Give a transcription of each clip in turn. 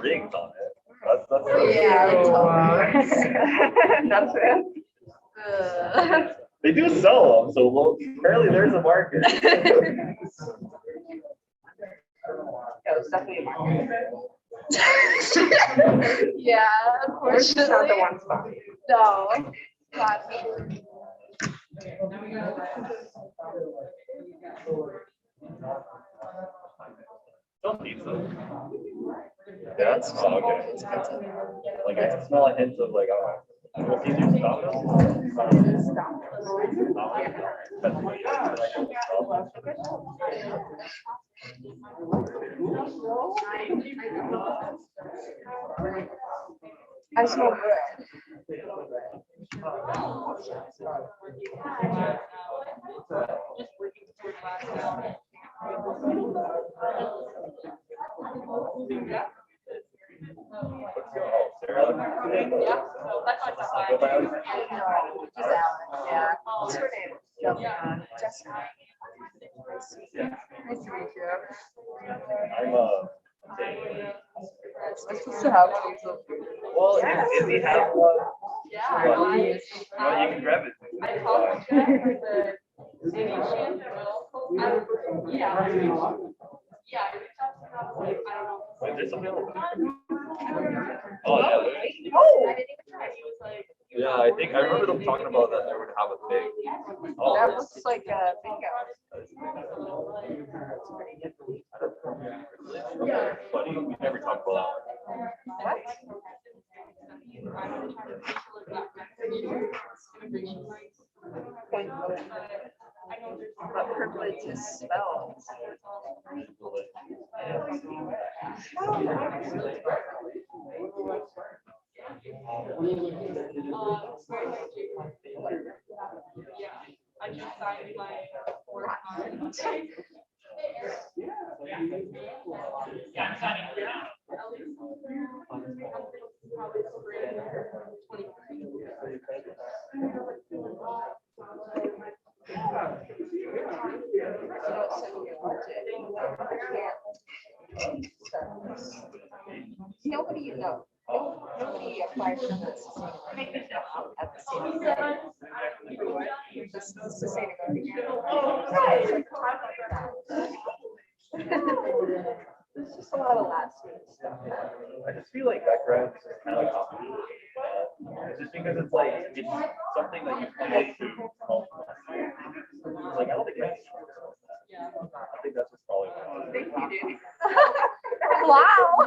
rings on it. That's That's it. They do sell them, so well, apparently there's a market. Yeah, it's definitely a market. Yeah, It's just not the unfortunately. one spot. No. Not Don't need them. Yeah, that's okay. Like I smell a hint of like, what do you do? Stop I smell good. Yeah. What's her name? Jessica. Nice to meet you. I'm I'm supposed to have one. well, if you have one, well, you can grab it. Wait, there's something else. Oh yeah. Yeah, I think I remember them talking about that they would have a thing. Oh, That looks like a bingo. funny. We never talked about What? What privilege is spelled? Nobody, you know, nobody applies for this at the same time. This is sustainability. There's just a lot of last minute stuff. I just feel like backgrounds are kind of like complicated. Just because it's like it's something that you come into help. Like I don't think that's I think that's just probably Thank you, Danny. Wow.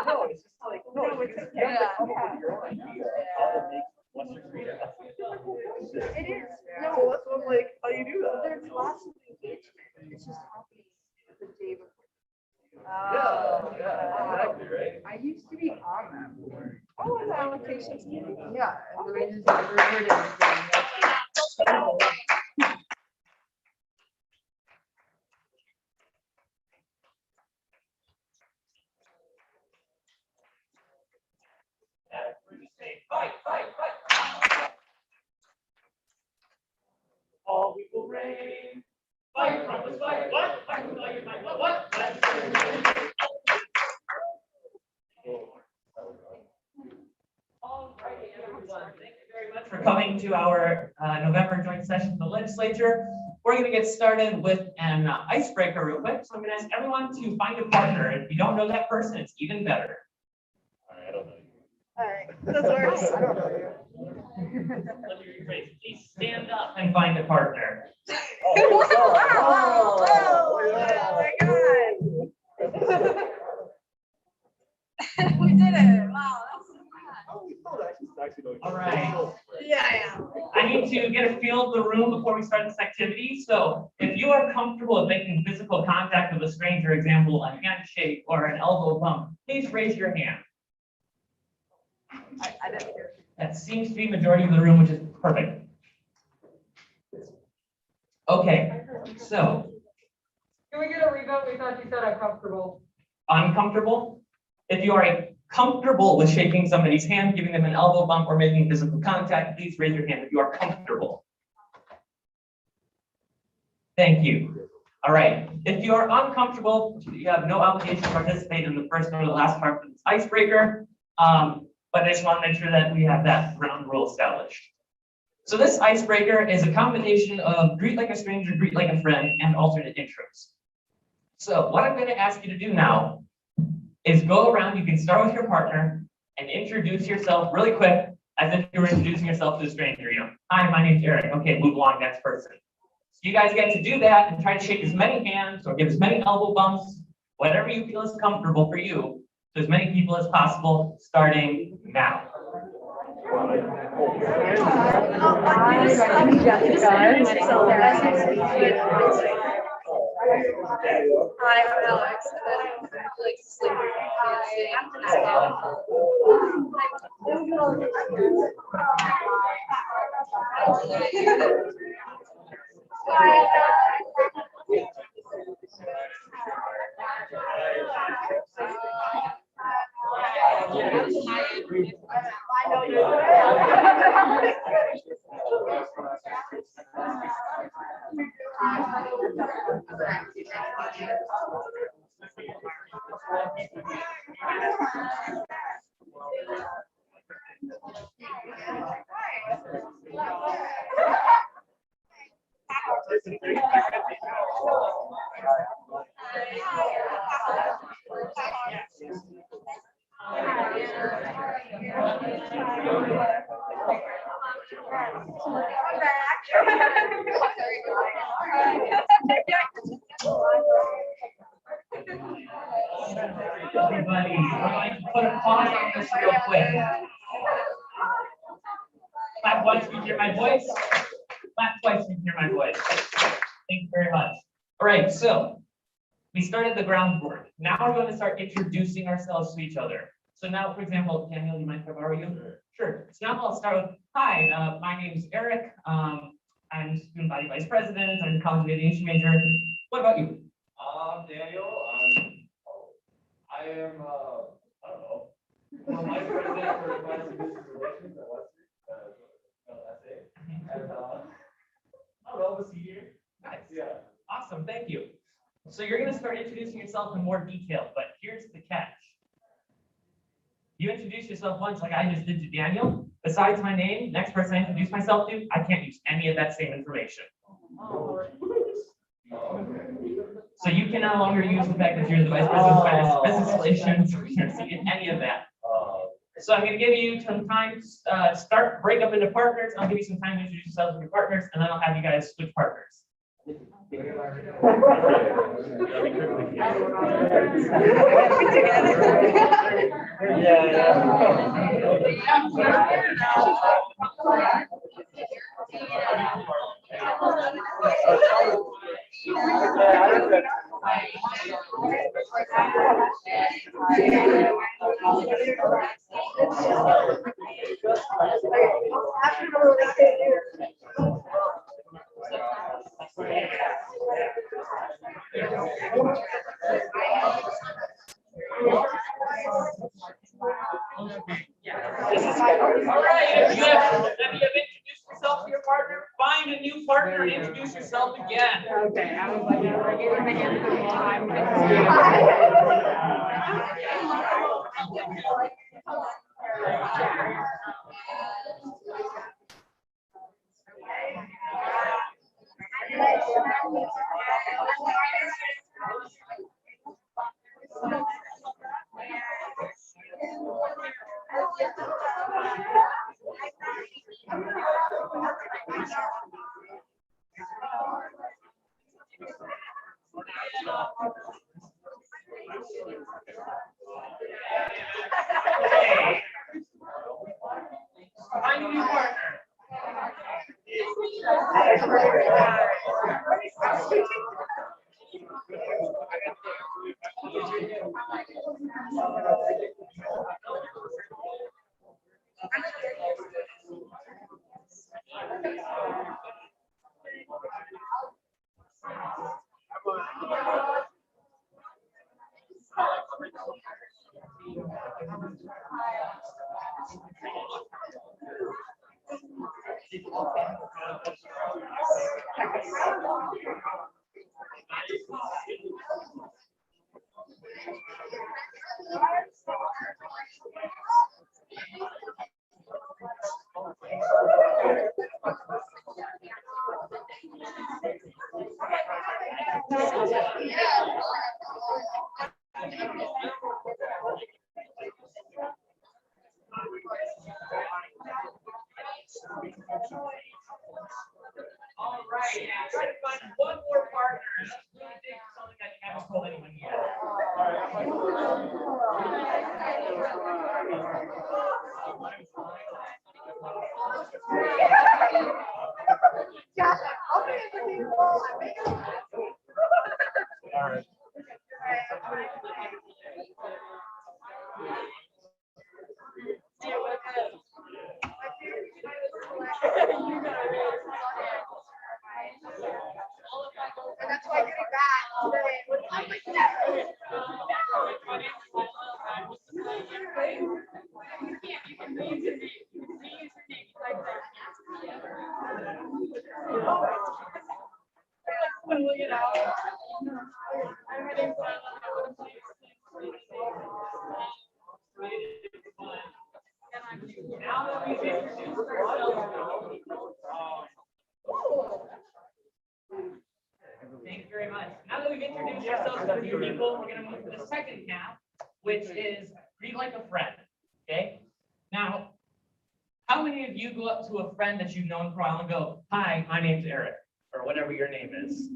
no, it's just like no, it's just Yeah. come up with your own idea of how to make Western Korea. It is. No, that's what I'm like, how do you do that? There's lots of engagement. It's just happy the day before. Yeah, exactly, right? I used to be on that board. Oh, and the allocations. Yeah, and then I just reverted it. All we will reign. Fight from the fight. What? Fight from the fight. What? Alrighty, everyone. Thank you very much for coming to our November joint session of the legislature. We're going to get started with an icebreaker real quick. So I'm going to ask everyone to find a partner. If you don't know that person, it's even better. All right, I don't know you. All right, that's worse. I don't know you. Let me rephrase. Please stand up and find a partner. Oh, there we go. Wow. Oh, Oh yeah. my God. We did it. Wow. Oh, we still actually know each All other. right. Yeah. I need to get a feel of the room before we start this activity. So if you are comfortable with making physical contact with a stranger, example, a handshake or an elbow bump, please raise your hand. I didn't hear. That seems to be majority of the room, which is perfect. Okay, so Can we get a revote? We thought you said uncomfortable. uncomfortable. If you are comfortable with shaking somebody's hand, giving them an elbow bump, or making physical contact, please raise your hand if you are comfortable. Thank you. All right. If you are uncomfortable, you have no obligation to participate in the first or the last part of this icebreaker. But I just want to make sure that we have that ground rule established. So this icebreaker is a combination of greet like a stranger, greet like a friend, and alternate intros. So what I'm going to ask you to do now is go around. You can start with your partner and introduce yourself really quick, as if you were introducing yourself to a stranger. You know, hi, my name's Eric. Okay, move along, next person. So you guys get to do that and try to shake as many hands or give as many elbow bumps, whatever you feel is comfortable for you, to as many people as possible, starting now. Hi, I'm Alex. I like to sleep. Everybody, we're going to put a pause on this real quick. Clap once if you hear my voice. Clap twice if you hear my voice. Thank you very much. All right, so we started the groundwork. Now we're going to start introducing ourselves to each other. So now, for example, Daniel, you mind if I borrow you? Sure. So now I'll start with, hi, my name is Eric. I'm student body vice president. I'm a college aviation major. What about you? Daniel, I am, I don't know, I'm vice president for Advanced Business Relations at Western, SA. And, I don't know, we'll see here. Nice. Yeah. Awesome, thank you. So you're going to start introducing yourself in more detail, but here's the catch. You introduce yourself once, like I just did to Daniel. Besides my name, next person I introduce myself to, I can't use any of that same information. So you can no longer use the fact that you're the vice president of business relations, or any of that. So I'm going to give you some time to break up into partners. I'll give you some time to introduce yourselves with your partners, and then I'll have you guys switch partners. All right, if you have introduced yourself to your partner, find a new partner and introduce yourself again. Okay, I was like, we're giving my hand for a long time. Find a new partner. All right, and try to find one more partner. That's really big for something that you haven't told anyone yet. All right. That's why I did that. Now that we've introduced ourselves, thank you very much. Now that we've introduced ourselves to a few people, we're going to move to the second half, which is greet like a friend. Okay. Now, how many of you go up to a friend that you've known for a while and go, "Hi, my name's Eric," or whatever your name is?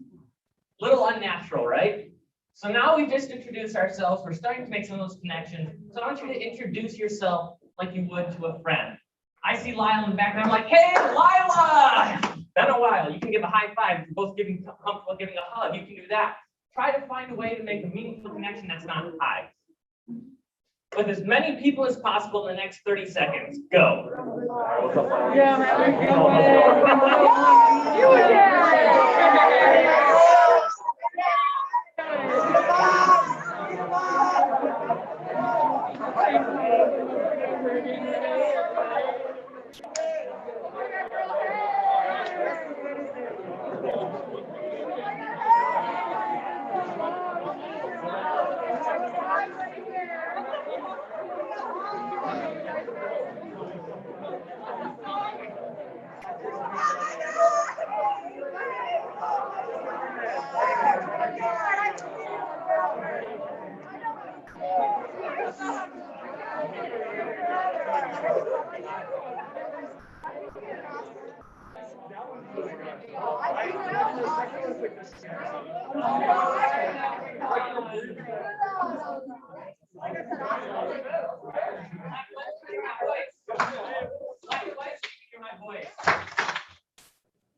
Little unnatural, right? So now we've just introduced ourselves. We're starting to make some of those connections. So I want you to introduce yourself like you would to a friend. I see Lyle in the background. I'm like, "Hey, Lila!" Been a while. You can give a high five. If you're both comfortable giving a hug, you can do that. Try to find a way to make a meaningful connection that's not high. With as many people as possible in the next 30 seconds. Go. Yeah, man.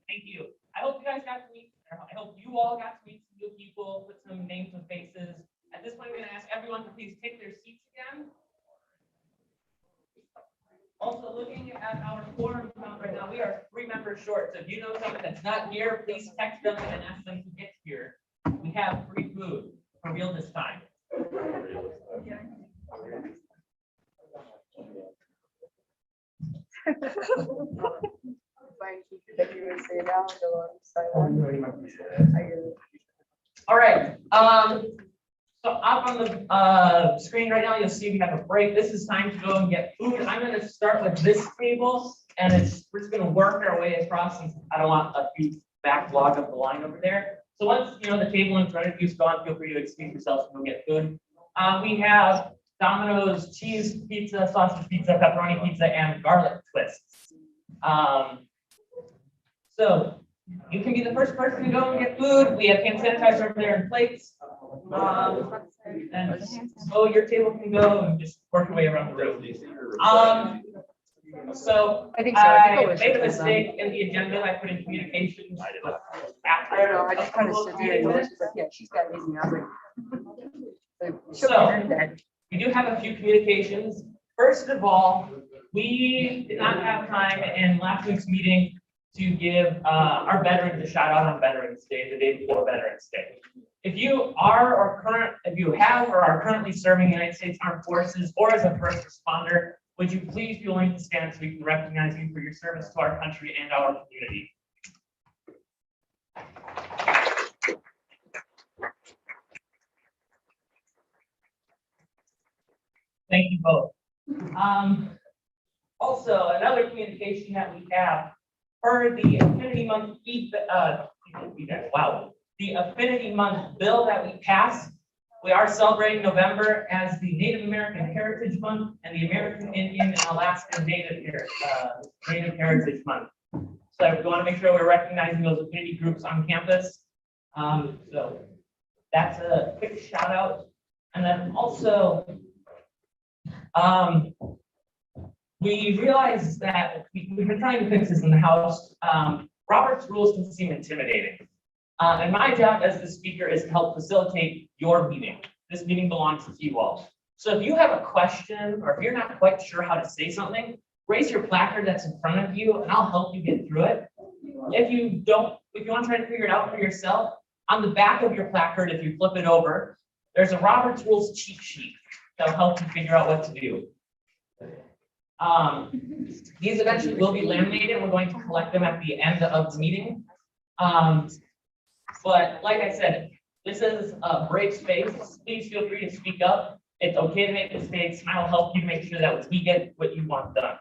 Thank you. I hope you guys got to meet, or I hope you all got to meet some new people, put some names and faces. At this point, I'm going to ask everyone to please take their seats again. Also, looking at our quorum count right now, we are 3 members short. So if you know someone that's not here, please text them and ask them to get here. We have free food for real this time. All right. So up on the screen right now, you'll see we have a break. This is time to go and get food. I'm going to start with this table, and we're just going to work our way across. Since I don't want a huge backlog of the line over there. So once the table in front of you's gone, feel free to excuse yourselves and go get food. We have Domino's cheese pizza, sausage pizza, pepperoni pizza, and garlic twists. So you can be the first person to go and get food. We have hand sanitizer over there and plates. And so your table can go and just work your way around the room. So I made a mistake in the agenda. I put in communications. After I don't know. I just kind of sit there and watch, but yeah, she's got amazing. I was like, so we do have a few communications. First of all, we did not have time in last week's meeting to give our veterans a shout out on Veterans Day, the day before Veterans Day. If you have or are currently serving the United States Armed Forces or as a first responder, would you please be willing to stand so we can recognize you for your service to our country and our community? Thank you both. Also, another communication that we have for the Affinity Month the Affinity Month bill that we passed. We are celebrating November as the Native American Heritage Month and the American Indian and Alaskan Native Heritage Month. So we want to make sure we're recognizing those affinity groups on campus. So that's a quick shout out. And then also, we realized that we've been trying to fix this in the House. Robert's rules can seem intimidating. And my job as the speaker is to help facilitate your meeting. This meeting belongs to you all. So if you have a question or if you're not quite sure how to say something, raise your placard that's in front of you and I'll help you get through it. If you want to try to figure it out for yourself, on the back of your placard, if you flip it over, there's a Robert's Rules cheat sheet that'll help you figure out what to do. These eventually will be laminated. We're going to collect them at the end of the meeting. But like I said, this is a brave space. Please feel free to speak up. It's okay to make mistakes, and I'll help you make sure that we get what you want done.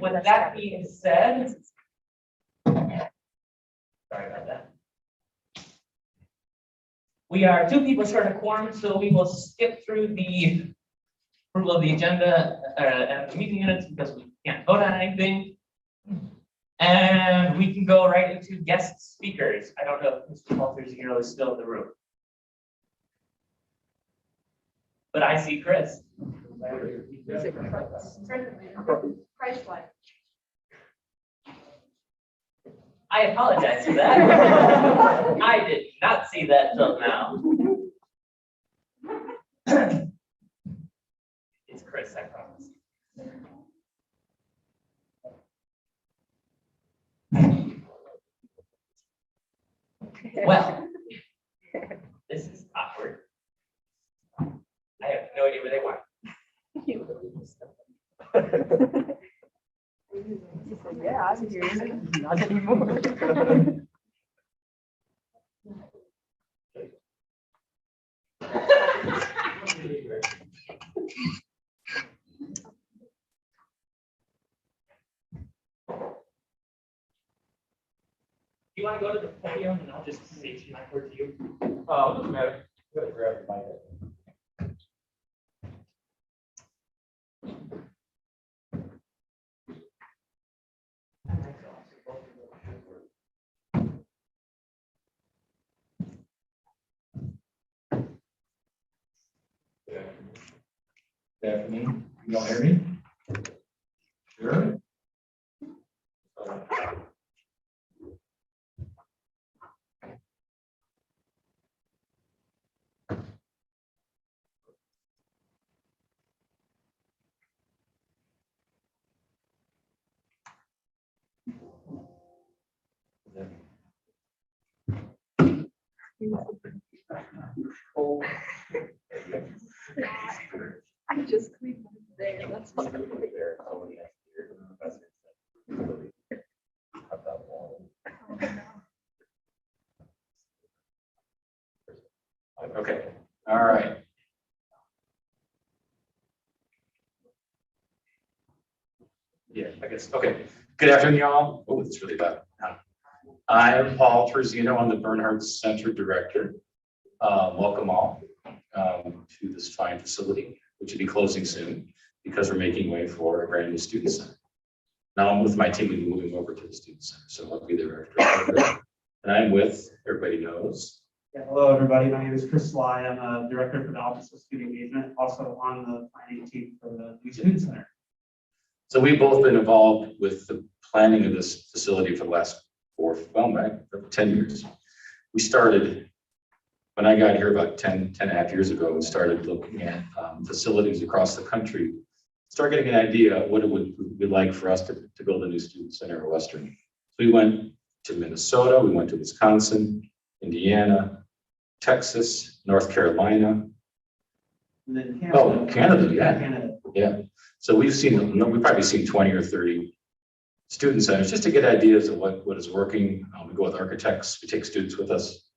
With that being said, sorry about that. We are 2 people short of quorum, so we will skip through the approval of the agenda and the meeting minutes because we can't vote on anything. And we can go right into guest speakers. I don't know if Mr. Walters is still in the room. But I see Chris. Christ-like. I apologize for that. I did not see that till now. It's Chris, I promise. Well, this is awkward. I have no idea where they went. Yeah, I'm here. Not anymore. You want to go to the podium and I'll just say my word to you? Oh, doesn't matter. You gotta grab the mic. Good afternoon. You all hear me? Sure. Oh. I just cleaned there. That's all. Okay, all right. Yeah, I guess, okay. Good afternoon, y'all. Oh, it's really bad. I am Paul Terzino. I'm the Bernhardt Center Director. Welcome all to this fine facility, which will be closing soon because we're making way for a brand new student center. Now I'm with my team and moving over to the student center, so I'll be there after. And I'm with, everybody knows. Yeah, hello, everybody. My name is Chris Sly. I'm a director for the Office of Student Engagement, also on the planning team for the new student center. So we've both been involved with the planning of this facility for the last 10 years. We started, when I got here about 10 and a half years ago, and started looking at facilities across the country, start getting an idea of what it would be like for us to build a new student center in Western. So we went to Minnesota, we went to Wisconsin, Indiana, Texas, North Carolina. And then Canada. Oh, Canada, yeah. Canada. Yeah. So we've probably seen 20 or 30 student centers just to get ideas of what is working. We go with architects, we take students with us.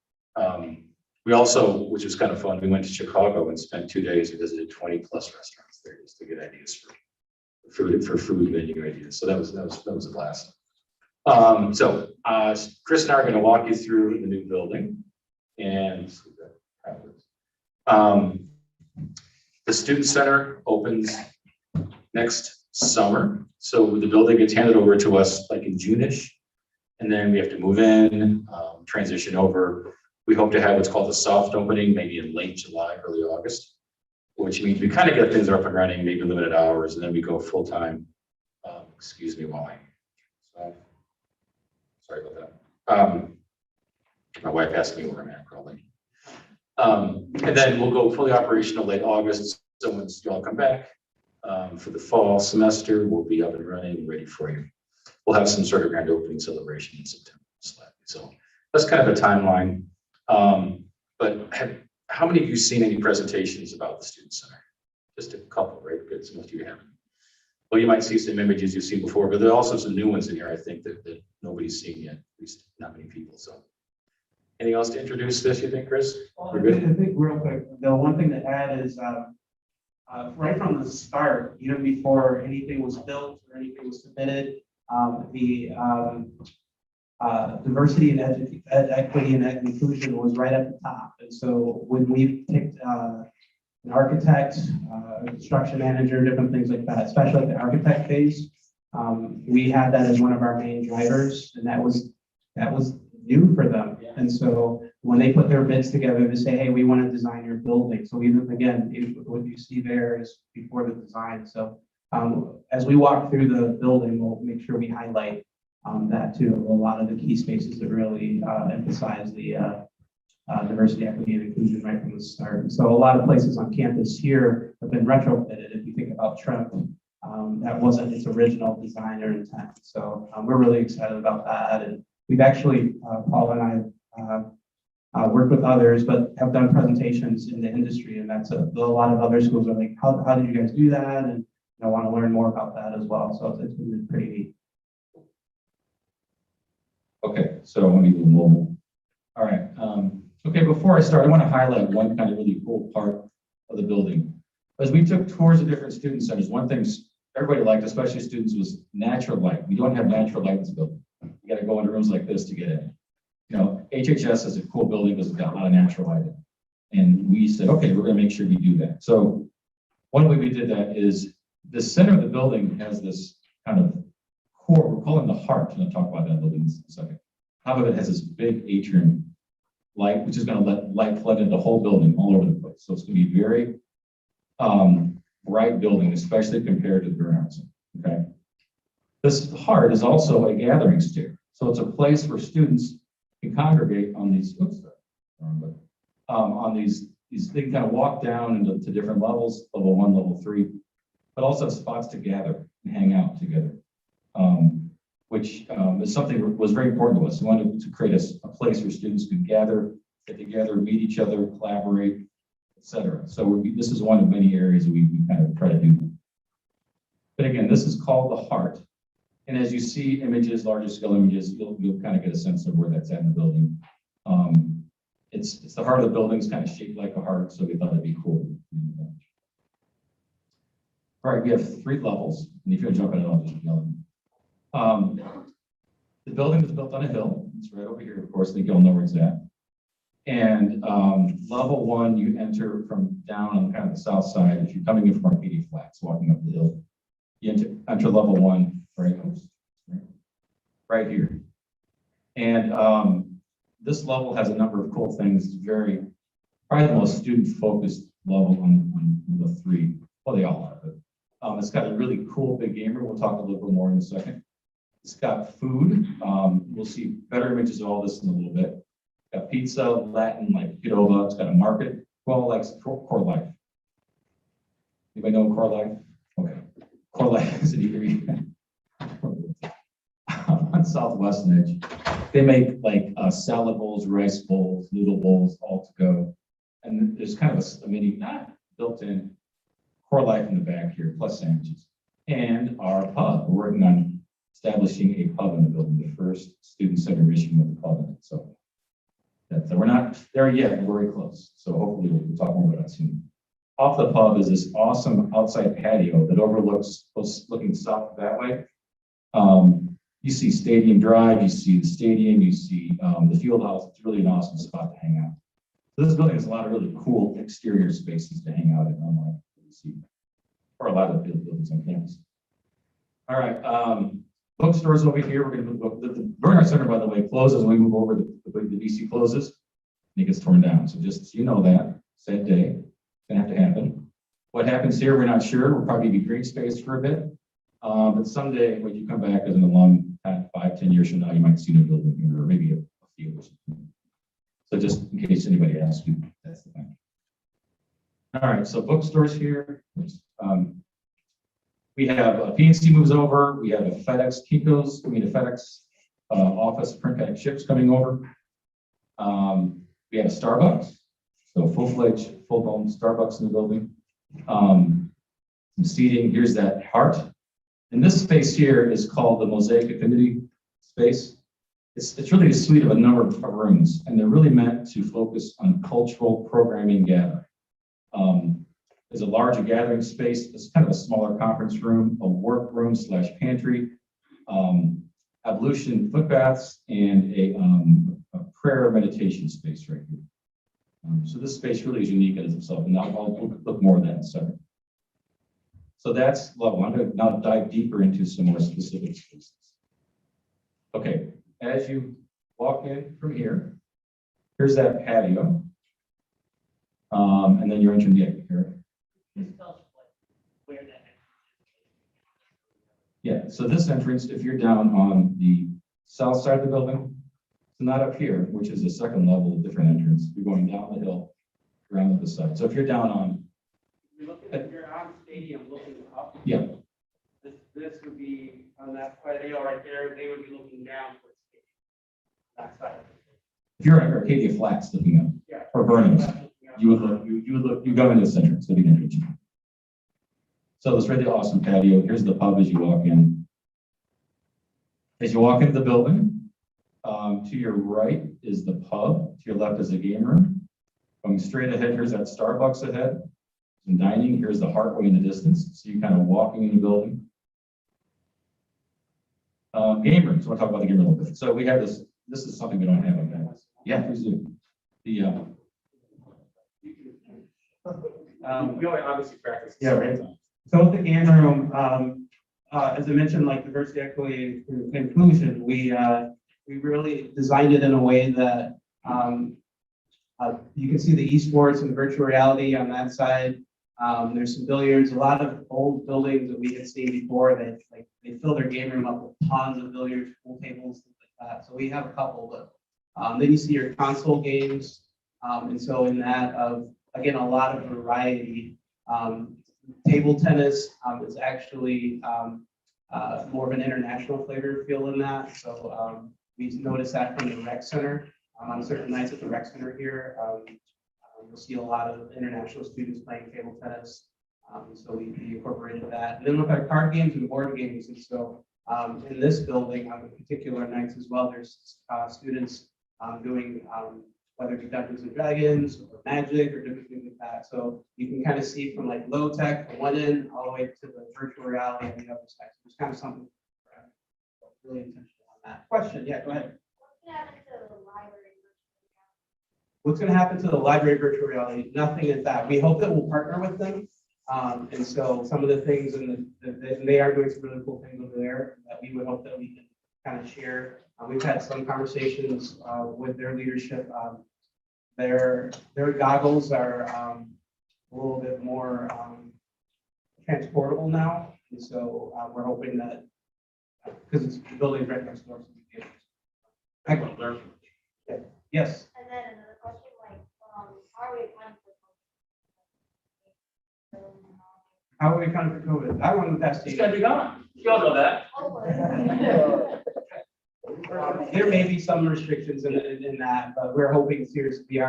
We also, which was kind of fun, we went to Chicago and spent 2 days and visited 20 plus restaurants there just to get ideas for food menu ideas. So that was a blast. Chris and I are going to walk you through the new building, and the student center opens next summer. So the building gets handed over to us like in June-ish, and then we have to move in, transition over. We hope to have what's called a soft opening, maybe in late July, early August, which means we kind of get things up and running, maybe limited hours, and then we go full-time. Excuse me while sorry about that. My wife asked me where I'm at, probably. And then we'll go fully operational late August. So once you all come back for the fall semester, we'll be up and running and ready for you. We'll have some sort of grand opening celebration in September. So that's kind of a timeline. But how many of you seen any presentations about the Student Center? Just a couple, right? Good, so most of you haven't. Well, you might see some images you've seen before, but there are also some new ones in here, I think, that nobody's seen yet, at least not many people. So anything else to introduce this, you think, Chris? We're good? I think real quick, the one thing to add is right from the start, even before anything was built or anything was submitted, the diversity and equity and inclusion was right at the top. And so when we picked an architect, a construction manager, different things like that, especially like the architect phase, we had that as one of our main drivers, and that was new for them. Yeah. And so when they put their bids together to say, hey, we want to design your building. So even again, what you see there is before the design. So as we walk through the building, we'll make sure we highlight that too. A lot of the key spaces that really emphasize the diversity, equity, and inclusion right from the start. And so a lot of places on campus here have been retrofitted. If you think about Trump, that wasn't its original design or intent. So we're really excited about that. And we've actually, Paul and I worked with others, but have done presentations in the industry. And that's a lot of other schools are like, how did you guys do that? And I want to learn more about that as well. So it's been pretty neat. Okay, so I want to go mobile. All right. Okay, before I start, I want to highlight one kind of really cool part of the building. As we took tours of different student centers, one thing everybody liked, especially students, was natural light. We don't have natural light in this building. You got to go into rooms like this to get in. You know, HHS is a cool building because it's got a lot of natural light in it. And we said, okay, we're going to make sure we do that. So one way we did that is the center of the building has this kind of core, we're calling the heart, and I'll talk about that a little bit in a second. Top of it has this big atrium light, which is going to let light flood into the whole building all over the place. So it's going to be very bright building, especially compared to the grounds. Okay. This heart is also a gathering stair. So it's a place where students can congregate on these, on these they can kind of walk down into different levels, level 1, level 3, but also spots to gather and hang out together. Which is something that was very important to us. We wanted to create a place where students could gather, get together, meet each other, collaborate, etc. So this is one of many areas that we kind of try to do. But again, this is called the heart. And as you see images, larger scale images, you'll kind of get a sense of where that's at in the building. It's the heart of the building. It's kind of shaped like a heart, so we thought it'd be cool. All right, we have 3 levels. And if you're jumping in, I'll just yell. The building was built on a hill. It's right over here, of course. I think you'll know where it's at. And level 1, you enter from down on kind of the south side. If you're coming in from Arcadia Flats, walking up the hill, you enter level 1 right here. And this level has a number of cool things. It's probably the most student-focused level on the 3. Well, they all are, but it's got a really cool big game room. We'll talk a little bit more in a second. It's got food. We'll see better images of all this in a little bit. It's got pizza, Latin, like Qdoba. It's got a market. Well, like Core Life. Anybody know Core Life? Okay. Core Life is an eatery on Southwest Edge. They make like salad bowls, rice bowls, noodle bowls, all to go. And there's kind of a mini built-in Core Life in the back here, plus sandwiches. And our pub. We're working on establishing a pub in the building, the first student center mission with a pub in it. So We're not there yet, we're very close. So hopefully we'll talk more about that soon. Off the pub is this awesome outside patio that overlooks, looking south that way. You see Stadium Drive, you see the stadium, you see the field house. It's really an awesome spot to hang out. So this building has a lot of really cool exterior spaces to hang out in, unlike what you see, or a lot of the buildings on campus. All right, bookstores over here. We're going to move the Bernard Center, by the way, closes when we move over. The VC closes, and it gets torn down. So just so you know that, sad day, it's going to have to happen. What happens here, we're not sure. We'll probably be green space for a bit. But someday, when you come back as an alum, 5, 10 years from now, you might see the building here, or maybe a few or something. So just in case anybody asks you, that's the thing. All right, so bookstores here. We have a PNC moves over. We have a FedEx Kinko's, a FedEx office print pack ships coming over. We have a Starbucks, so full-fledged, full-blown Starbucks in the building. Some seating. Here's that heart. And this space here is called the Mosaic Affinity space. It's really a suite of a number of rooms, and they're really meant to focus on cultural programming gathering. There's a larger gathering space. It's kind of a smaller conference room, a work room / pantry, ablution foot baths, and a prayer meditation space right here. So this space really is unique in itself, and I'll look more at that in a second. So that's level. I'm going to now dive deeper into some more specific spaces. Okay, as you walk in from here, here's that patio. And then you're entering the here. Yeah, so this entrance, if you're down on the south side of the building, it's not up here, which is the second level of different entrance. You're going down the hill, around the side. So if you're down on, If you're on Stadium looking up. yeah, This would be on that patio right there. They would be looking down towards Stadium. That side. if you're at Arcadia Flats looking up, Yeah. or Burnham's, you would look, you go into this entrance, the big entrance. So this really awesome patio. Here's the pub as you walk in. As you walk into the building, to your right is the pub. To your left is the game room. Going straight ahead, here's that Starbucks ahead. Some dining. Here's the Heartway in the distance. So you're kind of walking in the building. Game room. So we'll talk about the game room a little bit. So we have this. This is something we don't have on campus. Yeah, please do. The We only obviously practice. yeah, right. So with the game room, as I mentioned, like diversity, equity, and inclusion, we really designed it in a way that you can see the esports and virtual reality on that side. There's some billiards, a lot of old buildings that we had seen before that they fill their game room up with tons of billiards, pool tables, things like that. So we have a couple, but then you see your console games, and so in that again a lot of variety. Table tennis is actually more of an international flavor feel in that. So we noticed that from the rec center. On certain nights at the rec center here, you'll see a lot of international students playing table tennis. So we incorporated that. And then with our card games and board games, and so in this building on particular nights as well, there's students doing whether it be Dungeons and Dragons or Magic or different things like that. So you can kind of see from like low tech on one end all the way to the virtual reality on the other side. So it's kind of something really intentional on that. Question? Yeah, go ahead. What's going to happen to the library virtual reality? Nothing is that. We hope that we'll partner with them. And so some of the things, and they are doing some really cool things over there that we would hope that we can kind of share. We've had some conversations with their leadership. Their goggles are a little bit more transportable now. And so we're hoping that, because it's the building right next door. So we can learn from it. Yeah. Yes. And then another question, like, how are we accounting for COVID? How are we accounting for COVID? I want to pass to It's you. gonna be gone. You all know that. There may be some restrictions in that, but we're hoping seriously.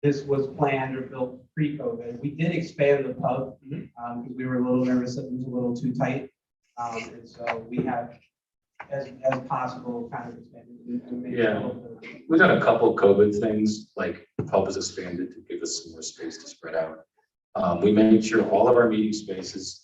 This was planned or built pre-COVID. We did expand the pub because we were a little nervous that it was a little too tight. And so we have as possible, kind of expanded. And make Yeah. a little bit- We've done a couple of COVID things, like the pub has expanded to give us some more space to spread out. We made sure all of our meeting spaces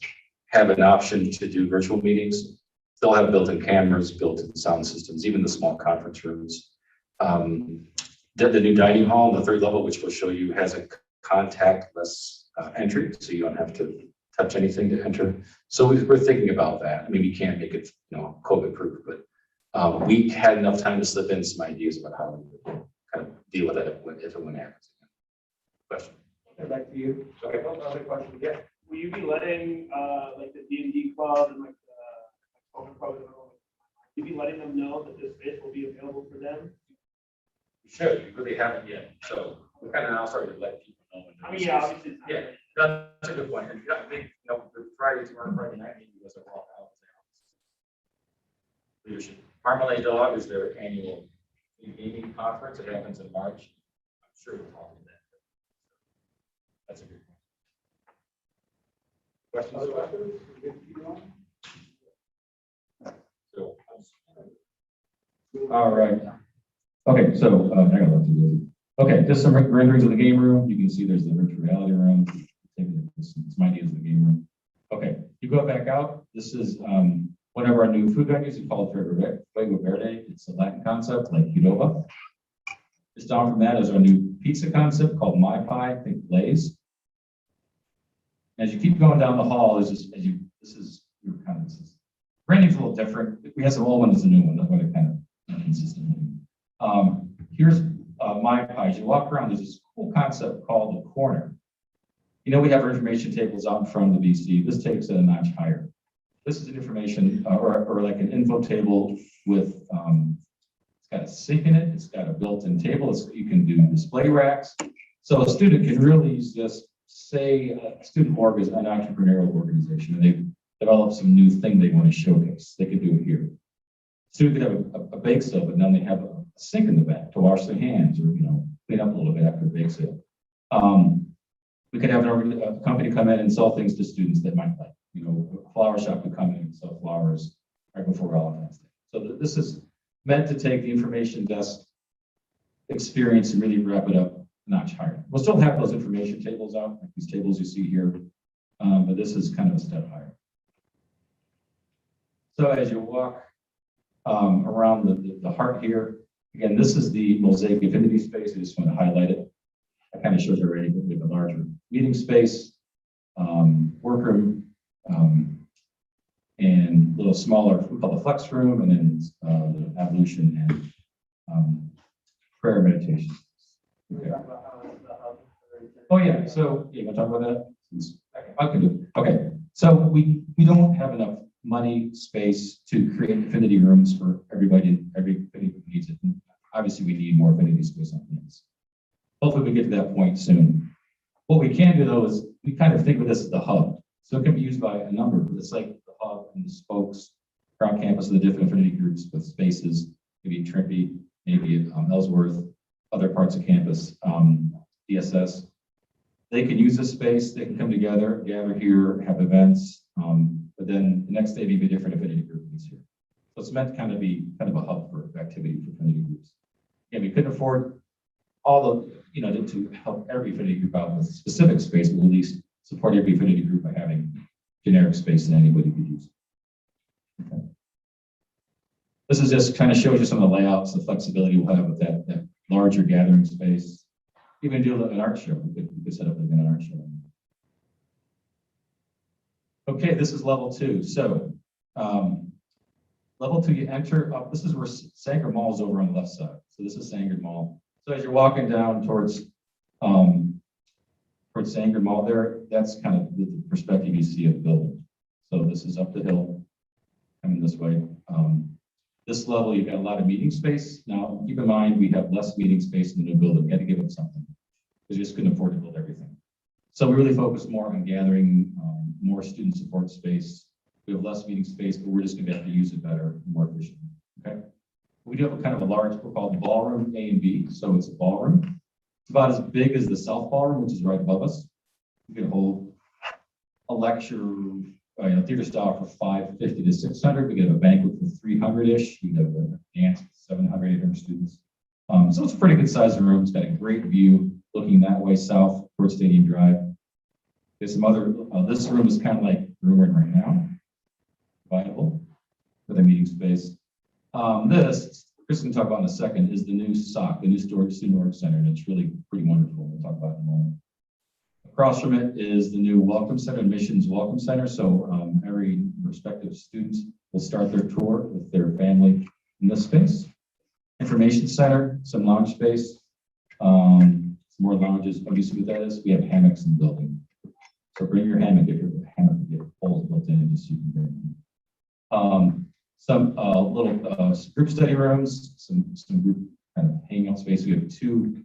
have an option to do virtual meetings. They'll have built-in cameras, built-in sound systems, even the small conference rooms. The new dining hall, the third level, which we'll show you, has a contactless entry, so you don't have to touch anything to enter. So we're thinking about that. I mean, we can't make it, COVID proof, but we had enough time to slip in some ideas about how we would kind of deal with it if and when it happens. Question? Back to you. Okay, another question. Yeah. Will you be letting, like the D&D club and like the COVID club, will you be letting them know that this space will be available for them? We should, we really haven't yet, so we're kind of now starting to let people know. I mean, yeah, obviously. It's not- Yeah, that's a good point. And I think, the Friday, tomorrow, Friday night, meeting was a walk out. Leadership. Marmalade Dog is their annual gaming conference. It happens in March. I'm sure we'll talk about that. That's a good point. Questions? So, all right. Okay, so I got a lot to do. Okay, just some renderings of the game room. You can see there's the virtual reality room. Some ideas of the game room. Okay, you go back out. This is one of our new food venues. We call it Fuego Verde. It's a Latin concept like Qdoba. Just down from that is our new pizza concept called My Pie, I think Blaze. As you keep going down the hall, branding's a little different. We have some old ones and new one. That's what it kind of consistently. Here's My Pie. As you walk around, there's this cool concept called the corner. We have our information tables out in front of the VC. This takes it a notch higher. This is an information or like an info table with, it's got a sink in it. It's got a built-in table. You can do display racks. So a student can really just say a student org is an entrepreneurial organization and they've developed some new thing they want to showcase. They could do it here. Student could have a bake sale, but then they have a sink in the back to wash their hands or, clean up a little bit after a bake sale. We could have a company come in and sell things to students that might like, a flower shop could come in and sell flowers right before Valentine's Day. So this is meant to take the information desk experience and really wrap it up a notch higher. We'll still have those information tables out, like these tables you see here, but this is kind of a step higher. So as you walk around the heart here, again, this is the Mosaic Affinity space. I just want to highlight it. That kind of shows already that we have a larger meeting space, workroom, and a little smaller, we call the flex room, and then the ablution and prayer meditation. Okay. Oh yeah, so you want to talk about that? I can do it. Okay, so we don't have enough money, space to create affinity rooms for everybody. Every affinity group needs it. And obviously, we need more affinity space on campus. Hopefully, we get to that point soon. What we can do though is we kind of think of this as the hub. So it can be used by a number, but it's like the hub and the spokes around campus of the different affinity groups with spaces, maybe Trimby, maybe Ellsworth, other parts of campus, DSS. They can use this space, they can come together, gather here, have events, but then the next day maybe a different affinity group is here. So it's meant to kind of be kind of a hub for activity for affinity groups. And we couldn't afford all of, to help every affinity group out with specific space, but at least support every affinity group by having generic space that anybody could use. Okay. This is just kind of shows you some of the layouts, the flexibility we'll have with that larger gathering space. Even do an art show. We could set up an art show. Okay, this is level 2. So level 2, you enter up. This is where Sanger Mall is over on the left side. So this is Sanger Mall. So as you're walking down towards Sanger Mall there, that's kind of the perspective you see of the building. So this is up the hill, coming this way. This level, you've got a lot of meeting space. Now, keep in mind, we have less meeting space in the new building. We had to give them something because we just couldn't afford to build everything. So we really focus more on gathering more student support space. We have less meeting space, but we're just going to have to use it better, more efficiently. Okay. We do have a kind of a large, we're called Ballroom A and B. So it's a ballroom. It's about as big as the South Ballroom, which is right above us. We can hold a lecture, theater style for 550 to 600. We could have a banquet for 300-ish. We could have a dance for 700, 800 students. So it's a pretty good sized room. It's got a great view looking that way south towards Stadium Drive. There's some other, this room is kind of like the room we're in right now, viable for the meeting space. This, Chris can talk about in a second, is the new SOC, the new Student Org Center, and it's really pretty wonderful. We'll talk about it in a moment. Across from it is the new Welcome Center, Admissions Welcome Center. So every prospective student will start their tour with their family in this space. Information Center, some lounge space, some more lounges. Oh, you see what that is? We have hammocks in the building. So bring your hammock if your hammock can get poles built in just so you can bring it. Some little group study rooms, some group kind of hangout space. We have 2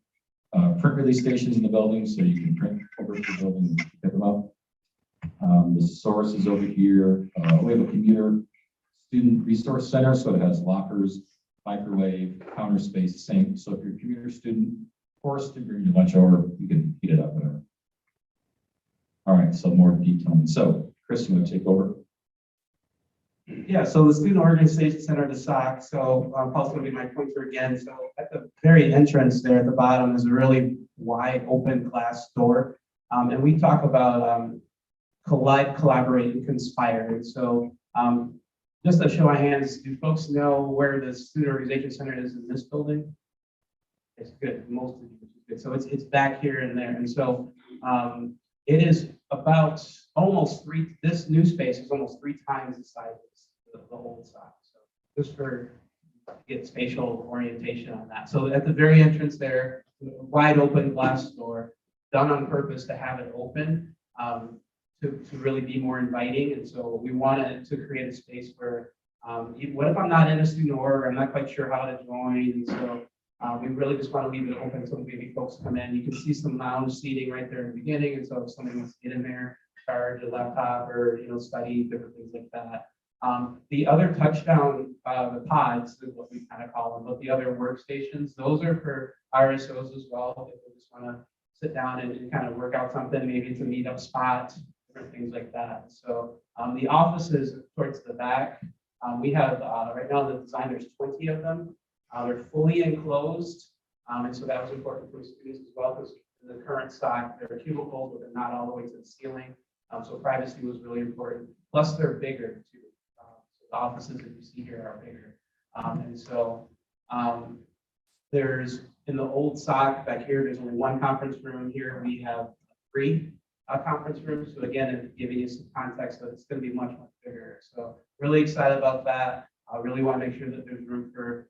print release stations in the building, so you can print over to the building and pick them up. The source is over here. We have a commuter student resource center, so it has lockers, microwave, counter space, same. So if you're a commuter student, forced to bring your lunch over, you can heat it up, whatever. All right, so more detailing. So Chris, you want to take over? Yeah, so the Student Organization Center, the SOC. So Paul's going to be my pointer again. So at the very entrance there at the bottom is a really wide open glass door. And we talk about collide, collaborate, and conspire. And so just a show of hands, do folks know where the Student Organization Center is in this building? It's good, most of you, which is good. So it's back here and there. And so it is about almost this new space is almost 3 times the size of the old SOC. So just for get spatial orientation on that. So at the very entrance there, wide open glass door, done on purpose to have it open, to really be more inviting. And so we wanted to create a space where, what if I'm not in a student org, I'm not quite sure how to join, and so we really just want to leave it open so maybe folks come in. You can see some lounge seating right there in the beginning, and so if somebody wants to get in there, charge a laptop or study different things like that. The other touchdown, the pods is what we kind of call them, but the other workstations, those are for RSOs as well. If they just want to sit down and kind of work out something, maybe it's a meetup spot, different things like that. So the offices towards the back, we have right now the design, there's 20 of them. They're fully enclosed, and so that was important for students as well, because in the current stock, there are cubicles, but they're not all the way to the ceiling. So privacy was really important. Plus, they're bigger too. So the offices that you see here are bigger. And so there's in the old SOC back here, there's only 1 conference room. Here we have 3 conference rooms. So again, giving you some context, so it's going to be much, much bigger. So really excited about that. I really want to make sure that there's room for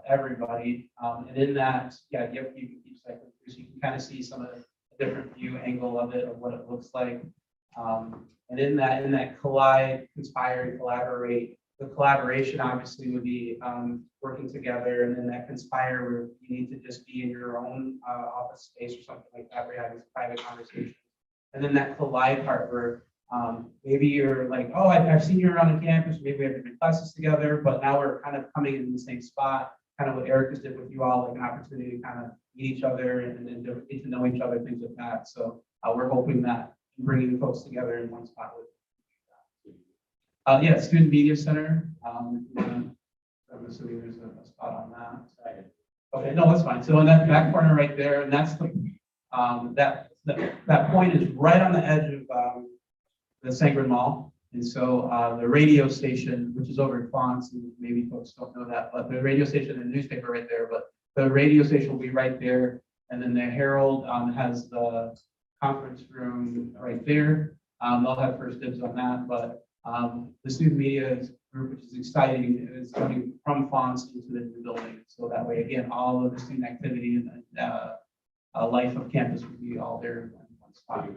everybody. And in that, yeah, you can keep cycling through, so you can kind of see some of the different view angle of it, of what it looks like. And in that collide, conspire, and collaborate, the collaboration obviously would be working together, and then that conspire where you need to just be in your own office space or something like that, where you're having private conversations. And then that collide part where maybe you're like, oh, I've seen you around the campus, maybe we have different classes together, but now we're kind of coming in the same spot, kind of what Eric just did with you all, like an opportunity to kind of meet each other and get to know each other, things like that. So we're hoping that bringing folks together in one spot with. Yeah, Student Media Center. I'm assuming there's a spot on that. Okay, no, that's fine. So in that back corner right there, and that's the that point is right on the edge of the Sangren Mall. And so the radio station, which is over in Fonts, and maybe folks don't know that, but the radio station and the newspaper right there, but the radio station will be right there. And then the Herald has the conference room right there. They'll have first dibs on that, but the student media group, which is exciting, is coming from Fonts into the new building. So that way, again, all of the student activity and life of campus would be all there in one spot.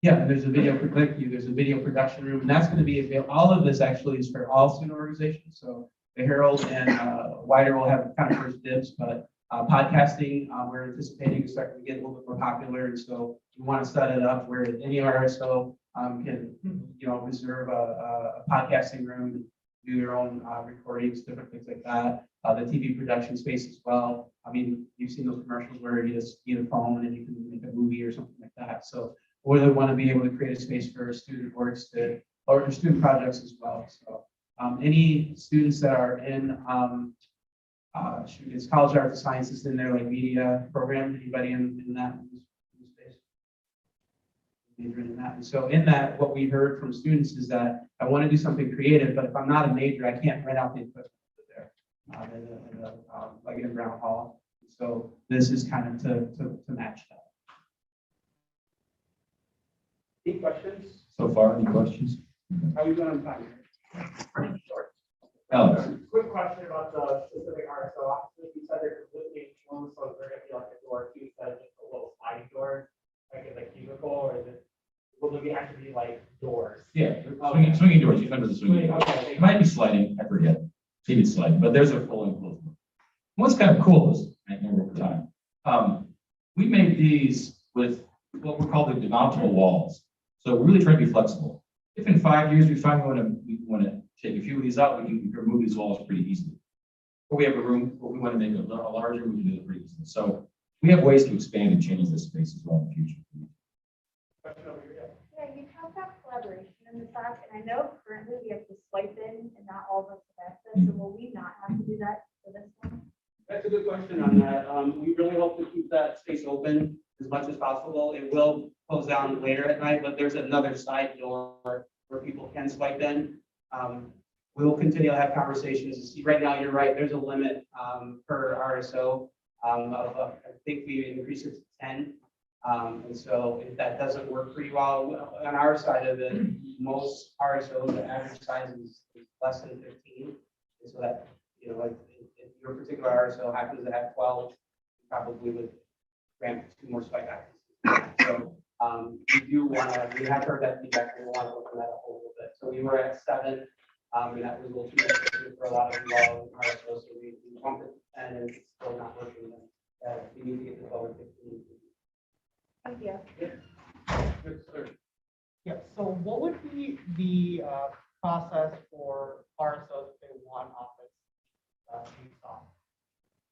Yeah, and there's a video there's a video production room, and that's going to be available. All of this actually is for all student organizations. So the Herald and Wider will have kind of first dibs, but podcasting, we're anticipating is starting to get a little bit more popular, and so we want to set it up where any RSO can, reserve a podcasting room, do your own recordings, different things like that. The TV production space as well. I mean, you've seen those commercials where you just need a phone and you can make a movie or something like that. So really want to be able to create a space for student works or student projects as well. So any students that are in, it's college arts and sciences in there, like media program, anybody in that space? Major in that. And so in that, what we heard from students is that I want to do something creative, but if I'm not a major, I can't rent out the equipment there, like in Brown Hall. So this is kind of to match that. Any questions? So far, any questions? How are we doing on time? Alex? Quick question about the specific RSO offices. You said they're completely enclosed, so they're gonna be like a door too, instead of just a little sliding door, like in the cubicle, or is it, will there actually be like doors? Yeah, swinging doors, you remember the swinging doors. Okay. It might be sliding, I forget. Maybe it's sliding, but there's a full enclosed one. What's kind of cool is, I remember over time, we made these with what we call the demountable walls. So we're really trying to be flexible. If in 5 years we find we want to take a few of these out, we can remove these walls pretty easily. Or we have a room where we want to make a larger, we can do it pretty easily. So we have ways to expand and change this space as well in the future. Yeah, you talked about collaboration in the back, and I know currently we have to swipe in and not all of us have access, so will we not have to do that for this one? That's a good question on that. We really hope to keep that space open as much as possible. It will close down later at night, but there's another side door where people can swipe in. We'll continue to have conversations to see. Right now, you're right, there's a limit per RSO. I think we increased it to 10. And so if that doesn't work pretty well, on our side of it, most RSOs, the average size is less than 15. And so that, like if your particular RSO happens to have 12, you probably would grant 2 more swipe access. So we have heard that feedback, and we want to open that up a little bit. So we were at 7, and that was a little too much for a lot of you all in RSO, so we bumped it, and it's still not working. We need to get this over 15. Thank you. Yeah, so what would be the process for RSOs if they want office use off?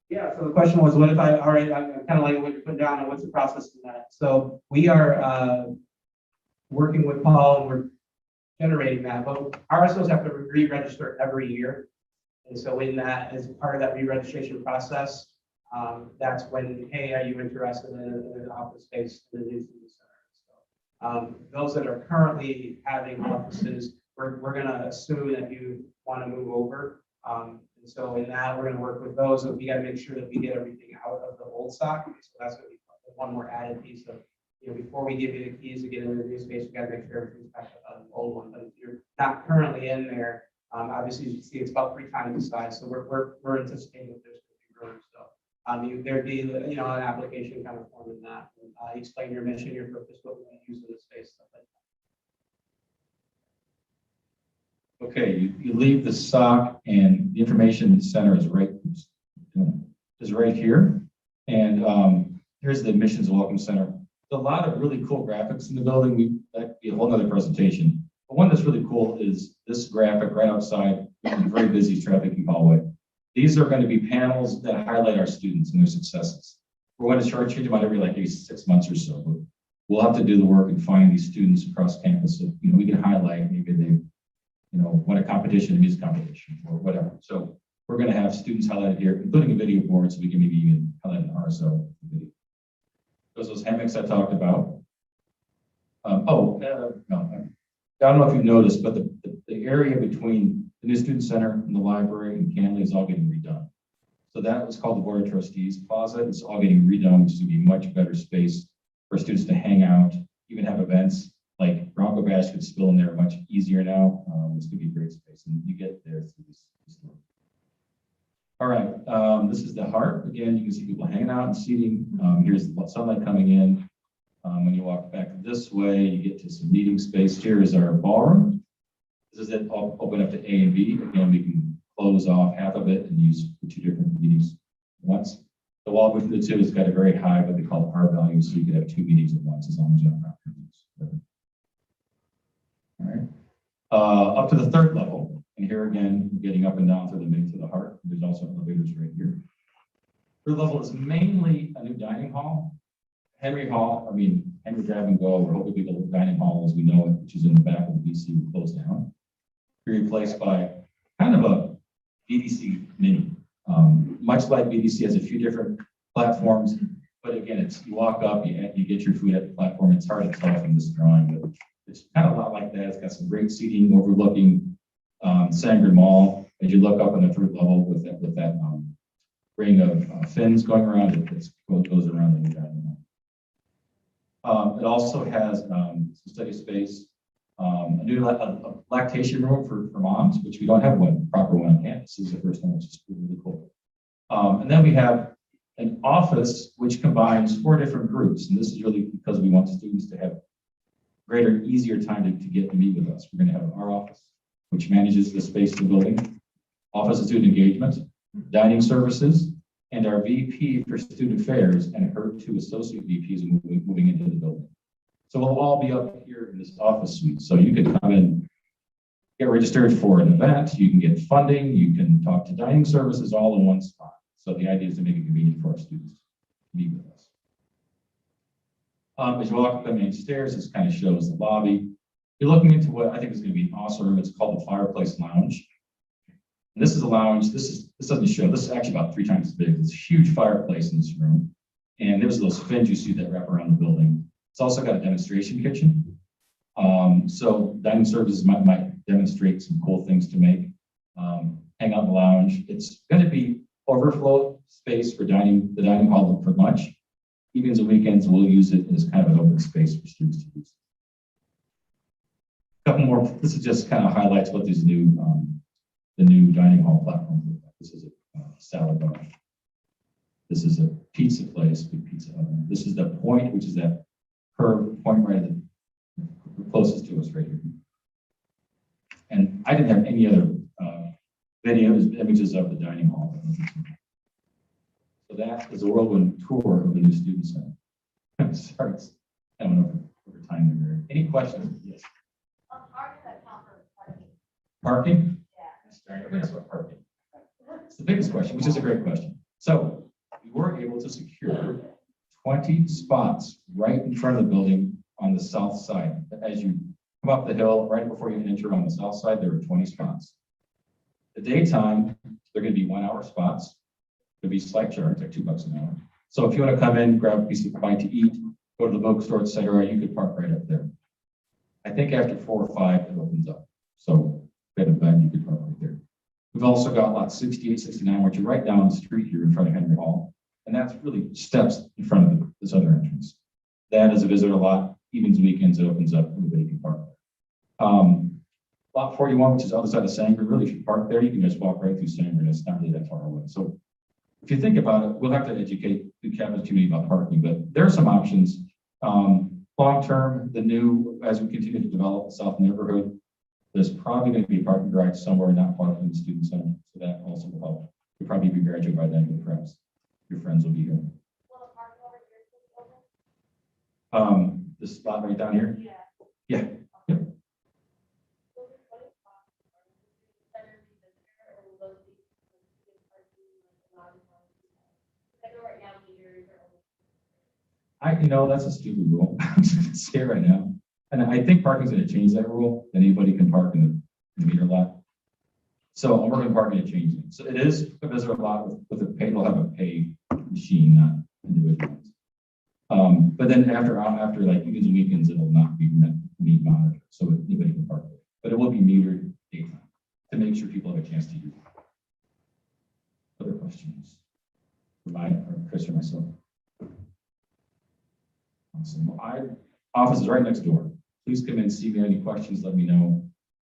Yeah, so the question was, what if I'm kind of like what you put down, and what's the process in that? So we are working with Paul, and we're generating that, but RSOs have to re-register every year. And so in that, as part of that re-registration process, that's when, hey, are you interested in an office space in the new student center? So those that are currently having offices, we're going to assume that you want to move over. And so in that, we're going to work with those, and we got to make sure that we get everything out of the old stock. So that's going to be one more added piece of, before we give you the keys to get into the new space, we got to make sure everything's back up on the old one. But if you're not currently in there, obviously you see it's about 3 times the size. So we're anticipating that there's going to be room. So there'd be an application kind of form in that. Explain your mission, your purpose, what we use in the space, stuff like that. Okay, you leave the SOC, and the information center is right here. And here's the admissions welcome center. There's a lot of really cool graphics in the building. That'd be a whole other presentation. But one that's really cool is this graphic right outside the very busy traffic hallway. These are going to be panels that highlight our students and their successes. We're going to shortchange them out every 6 months or so, but we'll have to do the work and find these students across campus. So, we can highlight maybe they, won a competition, a music competition, or whatever. So we're going to have students highlighted here, including a video board, so we can maybe even highlight an RSO video. Those hammocks I talked about. No, I don't know if you've noticed, but the area between the new student center and the library and Canley is all getting redone. So that was called the Board of Trustees Plaza. It's all getting redone, which is going to be much better space for students to hang out, even have events like Bronco baskets spill in there much easier now. It's going to be a great space, and you get there through this door. All right, this is the heart. Again, you can see people hanging out and seating. Here's the sunlight coming in. When you walk back this way, you get to some meeting space. Here is our ballroom. This is it, all open up to A and B. Again, we can close off half of it and use for 2 different meetings at once. The wall between the 2 has got a very high, what they call par value, so you could have 2 meetings at once as long as you have enough. All right, up to the 3rd level, and here again, getting up and down through the heart. There's also elevators right here. 3rd level is mainly a new dining hall. Henry Hall, hang your grab and go. We're hoping people at the dining hall as we know it, which is in the back of the BC, will close down. Be replaced by kind of a BDC mini. Much like BDC has a few different platforms, but again, it's you walk up, you get your food at the platform. It's hard to tell from this drawing, but it's kind of a lot like that. It's got some great seating overlooking Sangre Mall. As you look up on the third level with that ring of fins going around, it goes around the dining hall. It also has some study space, a new lactation room for moms, which we don't have one proper one on campus. This is the first one, which is really cool. And then we have an office which combines 4 different groups, and this is really because we want students to have greater, easier time to get to meet with us. We're going to have our office, which manages the space in the building, Office of Student Engagement, dining services, and our VP for Student Affairs and her 2 associate VPs moving into the building. So we'll all be up here in this office suite. So you can come and get registered for an event, you can get funding, you can talk to dining services all in one spot. So the idea is to make it convenient for our students to meet with us. As you walk up the main stairs, this kind of shows the lobby. You're looking into what I think is going to be an awesome room. It's called the Fireplace Lounge. And this is a lounge. This doesn't show. This is actually about 3 times as big. There's a huge fireplace in this room, and there's those fins you see that wrap around the building. It's also got a demonstration kitchen. So dining services might demonstrate some cool things to make. Hang out in the lounge. It's going to be overflow space for the dining hall for lunch. Evenings and weekends, we'll use it as kind of an open space for students to use. A couple more. This is just kind of highlights what these new the new dining hall platform look like. This is a salad bar. This is a pizza place, big pizza oven. This is the point, which is that curved point right at the closest to us right here. And I didn't have any other videos, images of the dining hall. So that is a whirlwind tour of the new student center. Sorry, I went over time there. Any questions? Yes. Parking? Yeah. That's what parking. It's the biggest question, which is a great question. So we were able to secure 20 spots right in front of the building on the south side. As you come up the hill, right before you enter on the south side, there are 20 spots. The daytime, they're going to be 1-hour spots. There'll be slight charge, like $2 an hour. So if you want to come in, grab a piece of bite to eat, go to the bookstore, etc., you could park right up there. I think after 4 or 5, it opens up. So if you have an event, you could park right there. We've also got lots 68, 69, which are right down the street here in front of Henry Hall. And that's really steps in front of this other entrance. That is a visitor lot. Evenings and weekends, it opens up. Everybody can park there. Lot 41, which is the other side of Sangre, really, if you park there, you can just walk right through Sangre, and it's not really that far away. So if you think about it, we'll have to educate the campus community about parking, but there are some options. Long-term, as we continue to develop the South neighborhood, there's probably going to be a parking garage somewhere not far from the student center. So that also will help. You'll probably be graduated by then, but perhaps your friends will be here. This spot right down here? Yeah. Yep. That's a stupid rule. I'm just gonna say it right now. And I think parking's gonna change that rule, that anybody can park in the meter lot. So we're gonna park it changing. So it is a visitor lot with a pay, it'll have a pay machine, not individuals. But then after like evenings and weekends, it'll not be meter monitored. So anybody can park it. But it will be metered daytime to make sure people have a chance to use it. Other questions? For Chris or myself? Awesome. Our office is right next door. Please come in, see me. Any questions, let me know.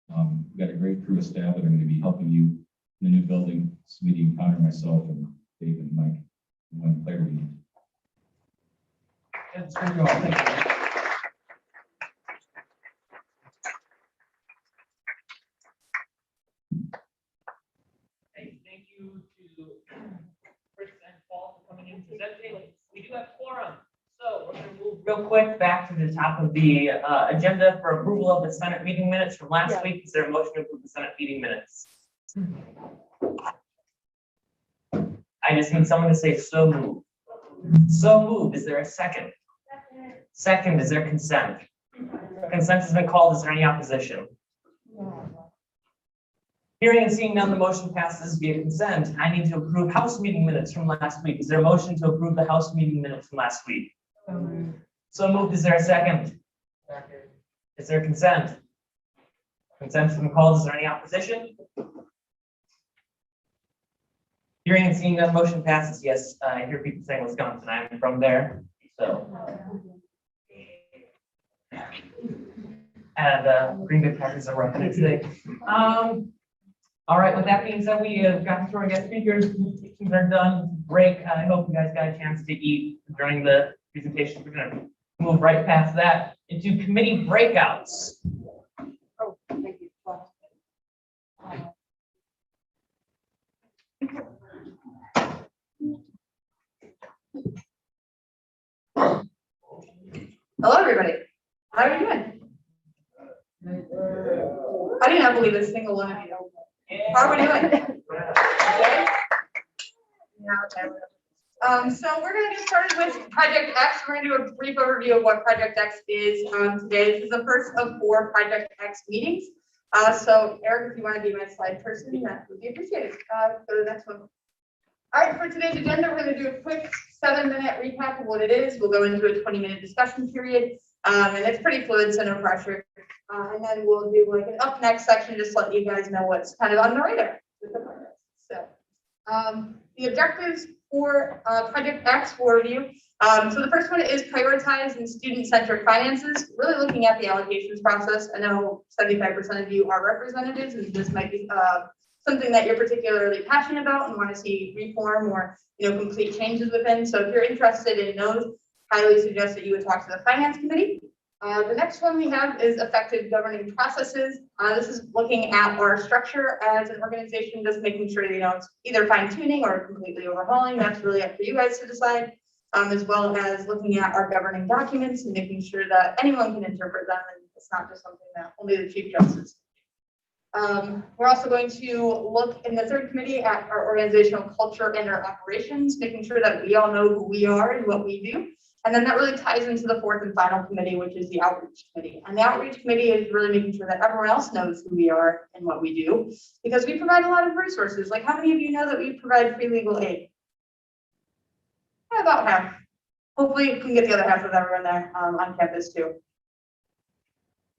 We've got a great crew of staff that are going to be helping you in the new building. Smitty, Connor, myself, and Dave and Mike, and one player we need. That's pretty all. Thank you. Hey, thank you to Chris and Paul for coming in and presenting. We do have quorum. So we're going to move real quick back to the top of the agenda for approval of the Senate meeting minutes from last week. Is there a motion to approve the Senate meeting minutes? I just need someone to say so moved. So moved. Is there a second? Second, is there consent? Consent has been called. Is there any opposition? Hearing and seeing none, the motion passes via consent. I need to approve House meeting minutes from last week. Is there a motion to approve the House meeting minutes from last week? So moved. Is there a second? Is there consent? Consent has been called. Is there any opposition? Hearing and seeing none, motion passes. Yes, I hear people saying Wisconsin. I'm from there, so. And Green Bay Packers are repping it today. All right, with that being said, we have gotten through our guest speakers. Presentations are done. Break. I hope you guys got a chance to eat during the presentation. We're gonna move right past that into committee breakouts. Oh, thank you. Hello, everybody. How are you doing? I do not believe a single one of you. How are we doing? Okay. So we're going to get started with Project X. We're going to do a brief overview of what Project X is today. This is the first of 4 Project X meetings. So Eric, if you want to be my slide person, that would be appreciated. Go to the next one. All right, for today's agenda, we're going to do a quick 7-minute recap of what it is. We'll go into a 20-minute discussion period, and it's pretty fluid, so no pressure. And then we'll do like an up next section, just letting you guys know what's kind of on the radar. So, the objectives for Project X for review. So the first one is prioritize and student-centered finances, really looking at the allocations process. I know 75% of you are representatives, and this might be something that you're particularly passionate about and want to see reform or complete changes within. So if you're interested in those, highly suggest that you would talk to the Finance Committee. The next one we have is effective governing processes. This is looking at our structure as an organization, just making sure that it's either fine tuning or completely overhauling. That's really up for you guys to decide, as well as looking at our governing documents and making sure that anyone can interpret them and it's not just something that only the Chief Justice. We're also going to look in the third committee at our organizational culture and our operations, making sure that we all know who we are and what we do. And then that really ties into the fourth and final committee, which is the outreach committee. And the outreach committee is really making sure that everyone else knows who we are and what we do, because we provide a lot of resources. Like, how many of you know that we provide free legal aid? Yeah, about half. Hopefully we can get the other half of everyone there on campus too.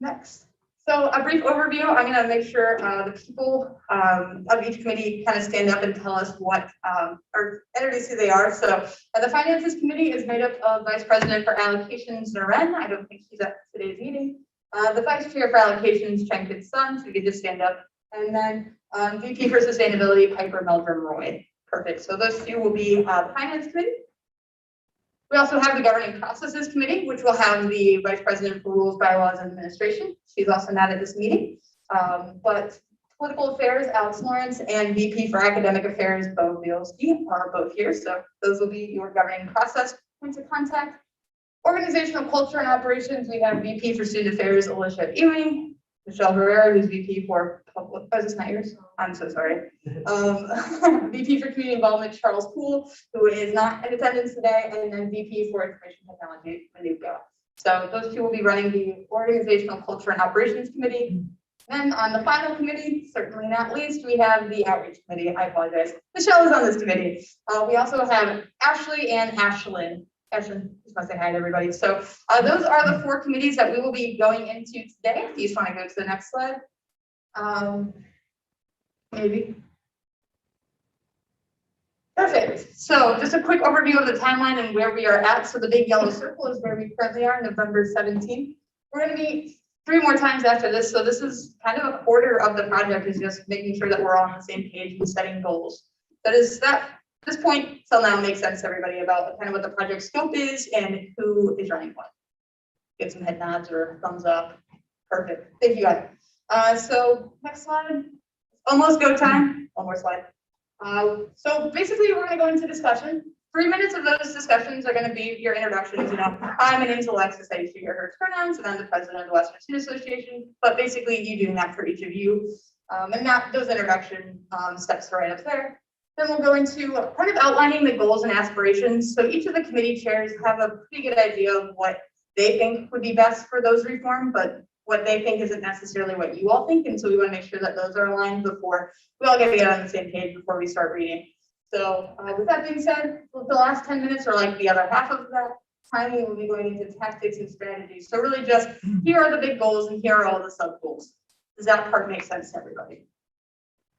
Next. So a brief overview. I'm going to make sure the people of each committee kind of stand up and tell us what, or introduce who they are. So the Finances Committee is made up of Vice President for Allocations, Naren. I don't think she's at today's meeting. The Vice Chair for Allocations, Chenkid's son, so you could just stand up. And then VP for Sustainability, Piper Meldrum Roy. Perfect. So those two will be the Finance Committee. We also have the Governing Processes Committee, which will have the Vice President for Rules, Bylaws, and Administration. She's also not at this meeting. But Political Affairs, Alex Lawrence, and VP for Academic Affairs, Bo Bielski, are both here. So those will be your governing process points of contact. Organizational Culture and Operations, we have VP for Student Affairs, Alicia Ewing, Michelle Herrera, who's VP for Public, oh, is this not yours? I'm so sorry. VP for Community Involvement, Charles Poole, who is not in attendance today, and then VP for Information Technology, Manuka. So those two will be running the Organizational Culture and Operations Committee. Then on the final committee, certainly not least, we have the Outreach Committee. I apologize. Michelle is on this committee. We also have Ashley and Ashlyn. Ashlyn, just want to say hi to everybody. So those are the 4 committees that we will be going into today. If you just want to go to the next slide. Maybe. Perfect. So just a quick overview of the timeline and where we are at. So the big yellow circle is where we currently are, November 17th. We're going to meet 3 more times after this. So this is kind of a quarter of the project, is just making sure that we're all on the same page and setting goals. That this point till now makes sense to everybody about kind of what the project scope is and who is running what. Get some head nods or thumbs up. Perfect. Thank you guys. So next slide. Almost go time. One more slide. So basically we're going to go into discussion. 3 minutes of those discussions are going to be your introductions. Hi, my name is Alexis. I use she, her pronouns, and I'm the president of the Western Student Association. But basically you doing that for each of you. And that those introduction steps are right up there. Then we'll go into kind of outlining the goals and aspirations. So each of the committee chairs have a pretty good idea of what they think would be best for those reform, but what they think isn't necessarily what you all think, and so we want to make sure that those are aligned before we all get on the same page before we start reading. So with that being said, the last 10 minutes or like the other half of that time, we will be going into tactics and strategies. So really just here are the big goals and here are all the sub goals. Does that part make sense to everybody?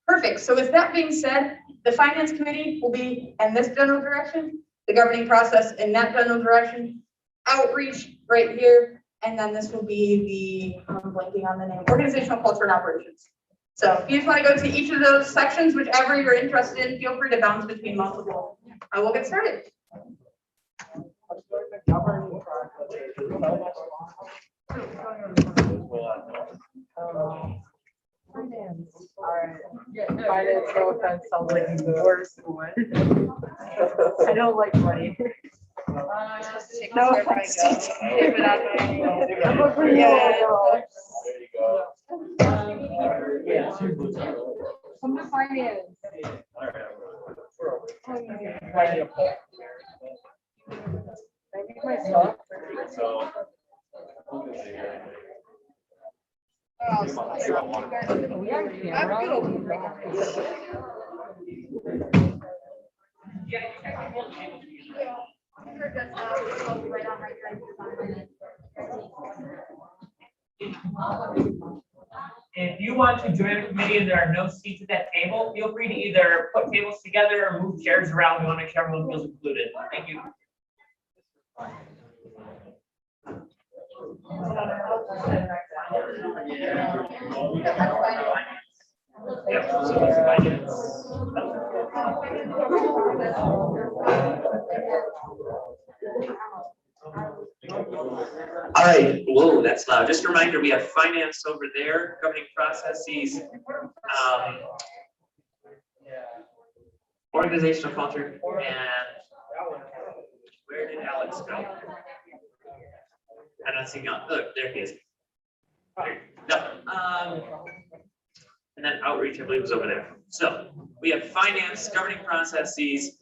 Perfect. So with that being said, the finance committee will be in this general direction, the governing process in that general direction, outreach right here, and then this will be the, I'm blanking on the name, organizational culture and operations. So if you just want to go to each of those sections, whichever you're interested in, feel free to bounce between multiple. I will get started. Finance, no offense, sounds like the worst one. I don't like money. No offense. I'm over here. Come to finance. My stuff. If you want to join a committee and there are no seats at that table, feel free to either put tables together or move chairs around. We want to make sure everyone feels included. Thank you. All right, whoa, that's loud. Just a reminder, we have finance over there, governing processes, organizational culture, and where did Alex go? I don't see him. Look, there he is. No. And then outreach, I believe, was over there. So we have finance, governing processes,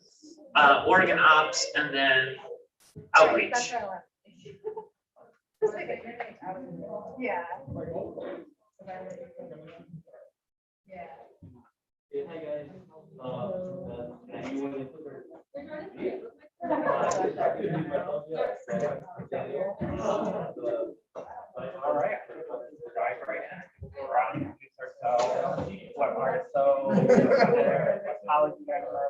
Oregon ops, and then outreach. Yeah. Hi guys. All right. Drive right in. Around, introduce ourselves, what artists, so, college you guys are.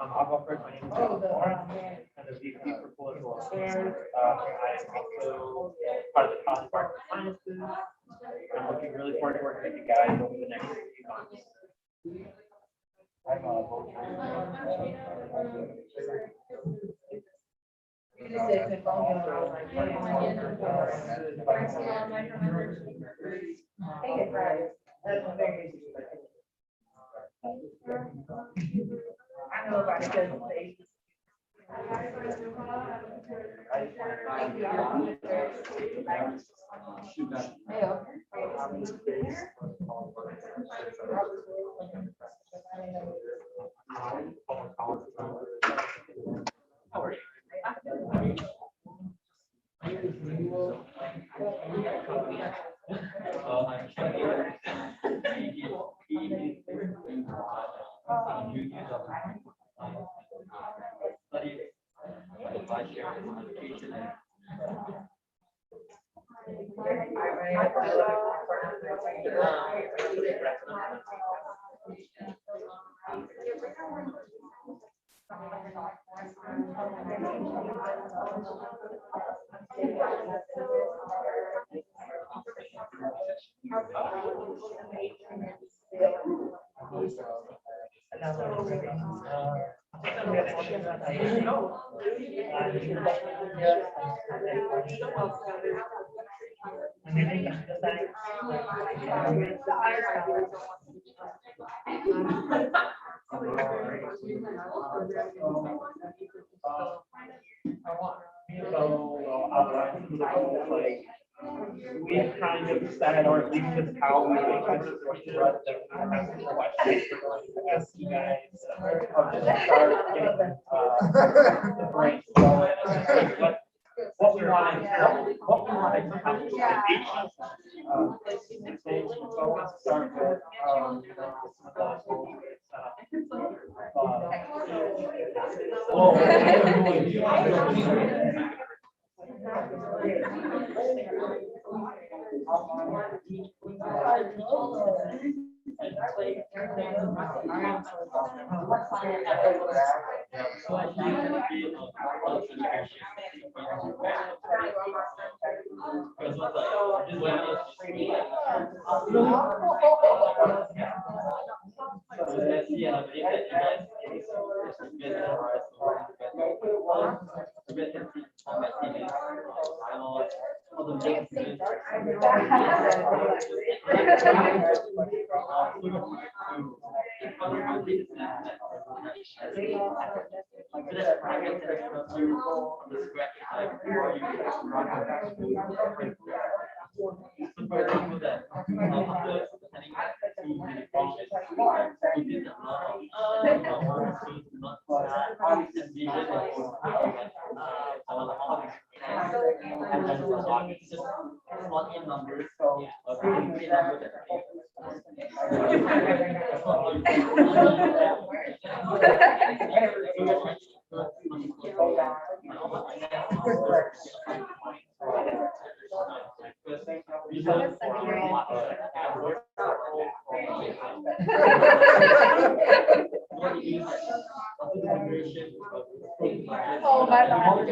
I'll go first. My name is Lauren. I'm the VP for Political Affairs. I am also part of the College of Arts and Sciences. I'm looking really forward to working with you guys over the next few months. I'm I know about it. We've kind of said, or at least just how we think this is going to run, that we have some questions we're going to ask you guys. I'll just start getting the brains going. What we we wanted, what we wanted to come to. Yeah. Start with, well, I have no idea. Oh, my God.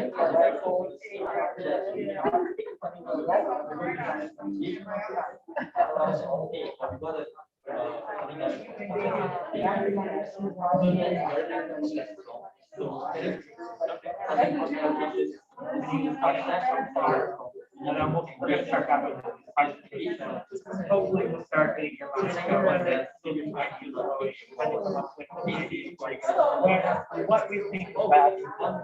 And then we're gonna start having presentation. Hopefully we'll start getting your mind going and see if I can really kind of come up with maybe like what we think about. So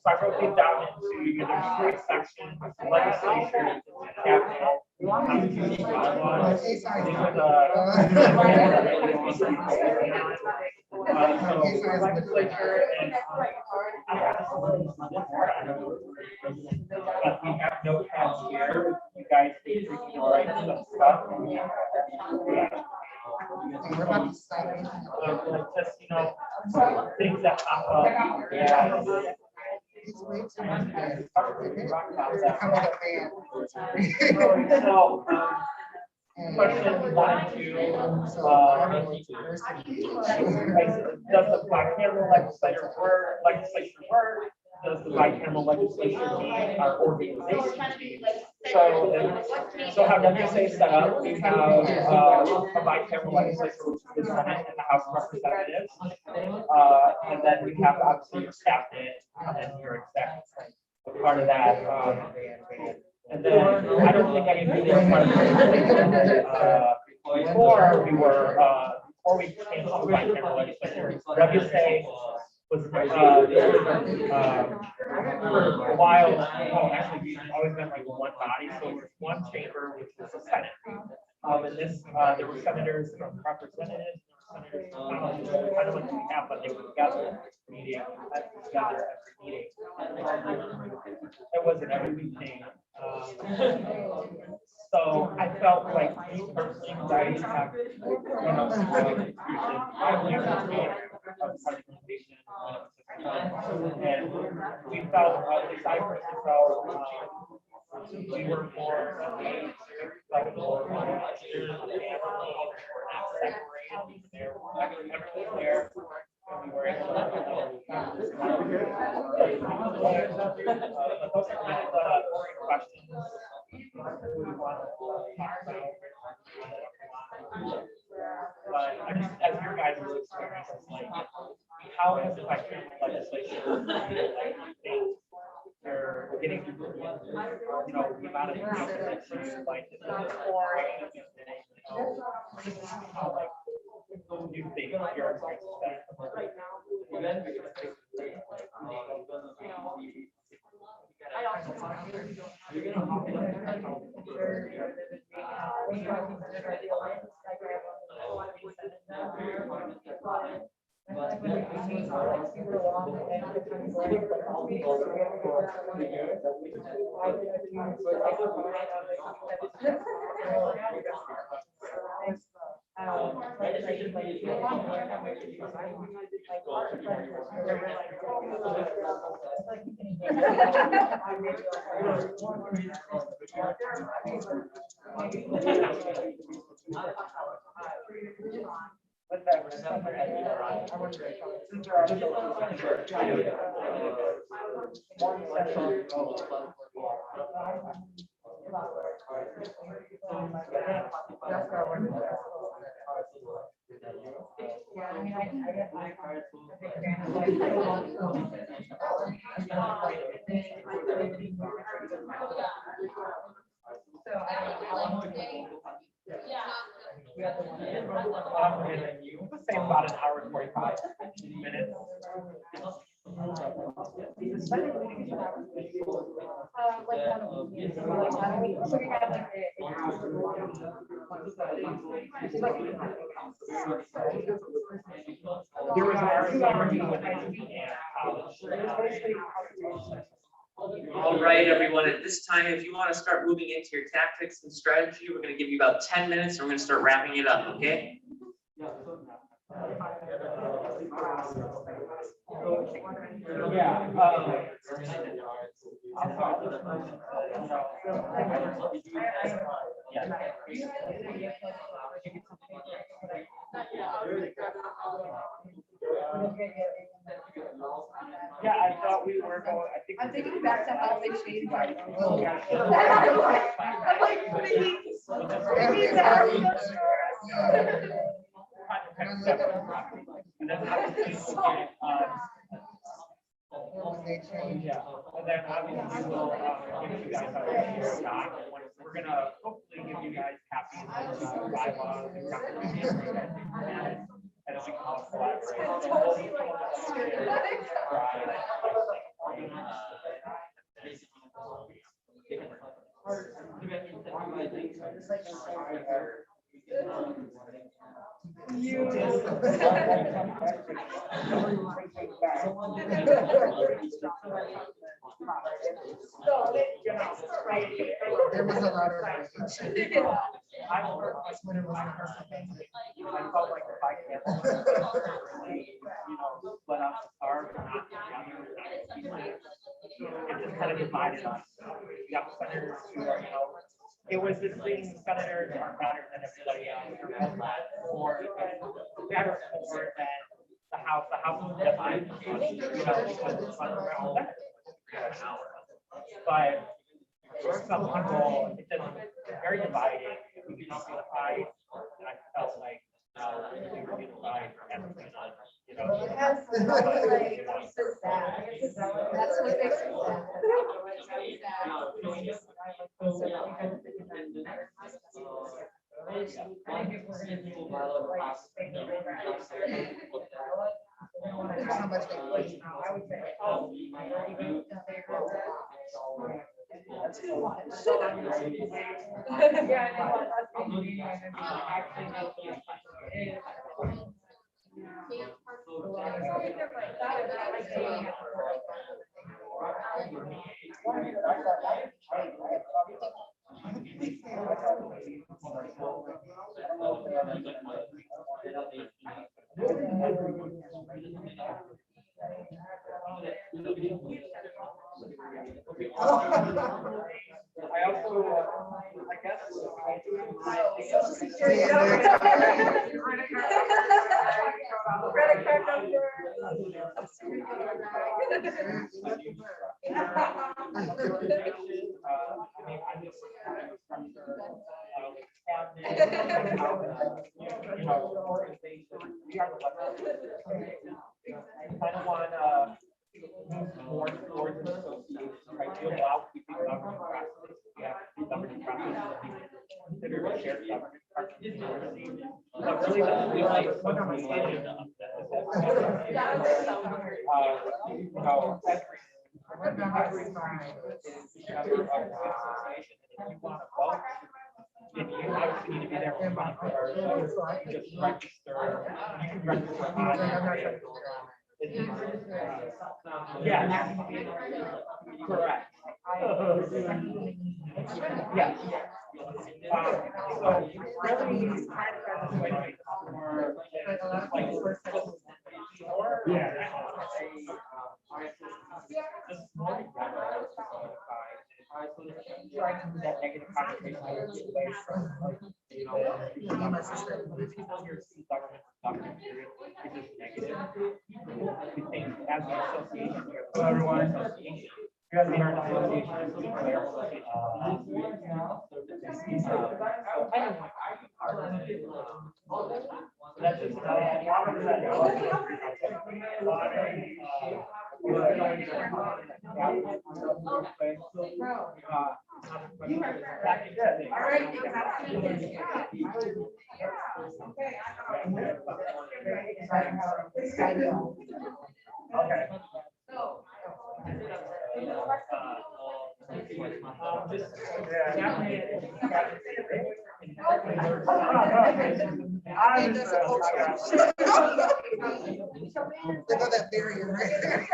I broke it down into there's three sections: legislature, cabinet. So legislature and but we have notepads here. You guys can write some stuff. Just, you know, things that pop up. Yeah. So, question 1 and 2, does the bicameral legislature work? Does the bicameral legislature need our organization team? So how WSA is set up, we have a bicameral legislature, which is the Senate and the House of Representatives. And then we have obviously your staff and your exec part of that. And then I don't think anything is part of before we changed to bicameral legislature. WSA was for a while. Oh, actually, we've always been like one body, so it was one chamber, which was the Senate. And this, there were senators from representatives, senators kind of like we have, but they were together meeting, together every meeting. It wasn't every meeting. So I felt like me personally, you guys have, you know, and we felt, at least I personally felt, we were more engaged, like more volunteers, and we're not separated. Everyone there, and we were able to. But those are kind of the boring questions. But I just, as your guys' experience, is like, how has the bicameral legislation, like, you're getting, you know, the amount of information that you like, is it boring? How, like, do you think your experience is better? Same about an hour and 45 minutes. There was an RFP when I was in college. All right, everyone, at this time, if you want to start moving into your tactics and strategy, we're going to give you about 10 minutes and we're going to start wrapping it up, okay? Yeah, I thought we were going, I'm thinking back to how they changed. Yeah, and then obviously we'll give you guys our doc. We're gonna hopefully give you guys copies of the bylaws and documents and we can all collaborate. There was a lot of. I felt like if I can't, split up the car, it just kind of divided us. You got senators who are, it was this thing, senators are better than everybody else, or better for than the House. The House was divided, because it's around that. But for some people, it's just very divided. We can unify, and I felt like we were unified for everything. That's what makes it sad. How much they play. Too much. I also, I guess, Social Security number. Credit card number. kind of want to move more towards an association, right? To allow people government practice. We have government practice. Consider a shared government practice. But really, that's really like association. Every association, if you want to vote, if you obviously need to be there for 24 hours, just register. You can register online. Yeah. Correct. Yeah. So really, it's kind of like more trying to move that negative connotation away from, like, the people here see government production period, it's just negative. We think as an association, hello everyone. You guys are an association. That's just, They got that barrier right there.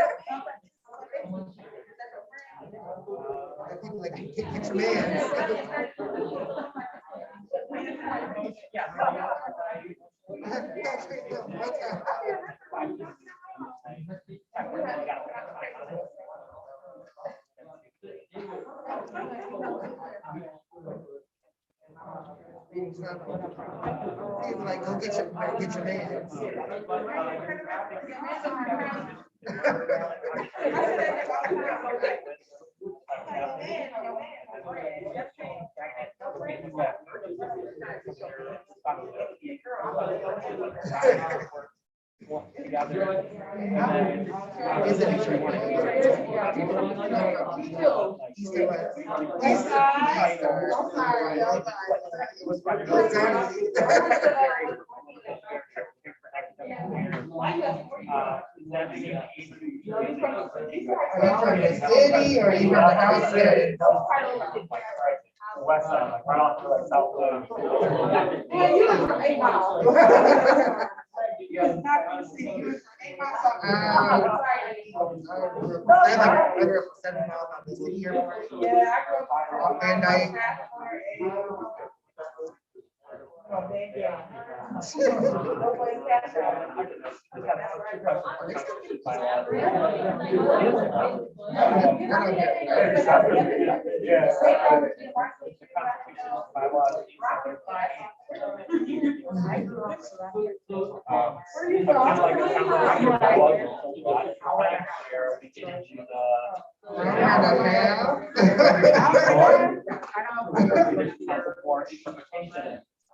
People like, get your man. He's like, go get your man. Are you from the city or are you from the outskirts? West side, like right off the like south. I grew up 7 miles out the city here. Yeah, I grew up. And I.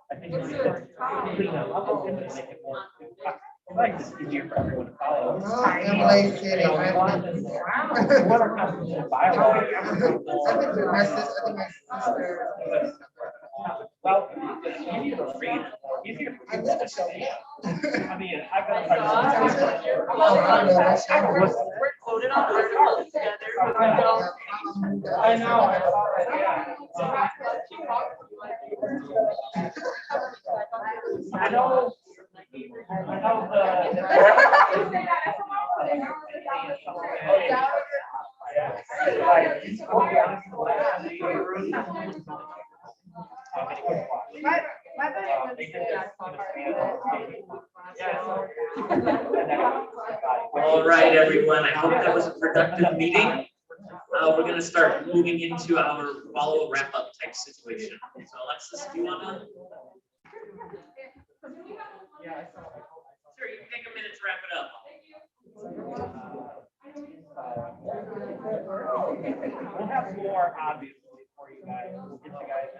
I think it's clean up and make it more. Like it's easier for everyone to follow. LA City. What are constitutional bylaws? I think my sister. Well, it's easier to read, easier for people to understand. I mean, I've got. We're quoted on our cards together. I know. Yeah. I know. All right, everyone. I hope that was a productive meeting. We're going to start moving into our follow wrap-up type situation. So, Alexis, do you want to? Sure, you can take a minute to wrap it up. We'll have more obviously for you guys. We'll get you guys.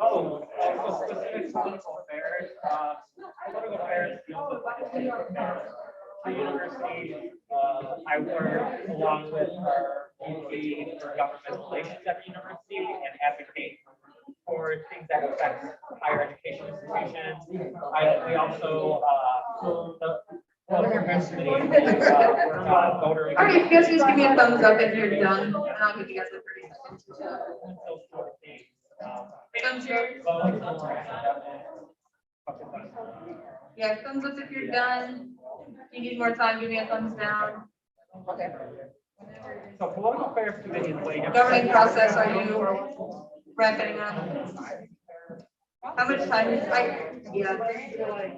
Oh, so specific political affairs, political affairs deals with legislative affairs. The university, I work along with our VP for government relations at the university and advocate for things that affect higher education institutions. We also, the government committee, work on voter. All right, you guys just give me a thumbs up if you're done, and I'll give you guys a 30 seconds. Those sort of things. Thumbs up. Yeah, thumbs up if you're done. If you need more time, give me a thumbs down. Okay. So political affairs committee is way different. Governing process, are you wrapping up? How much time is, how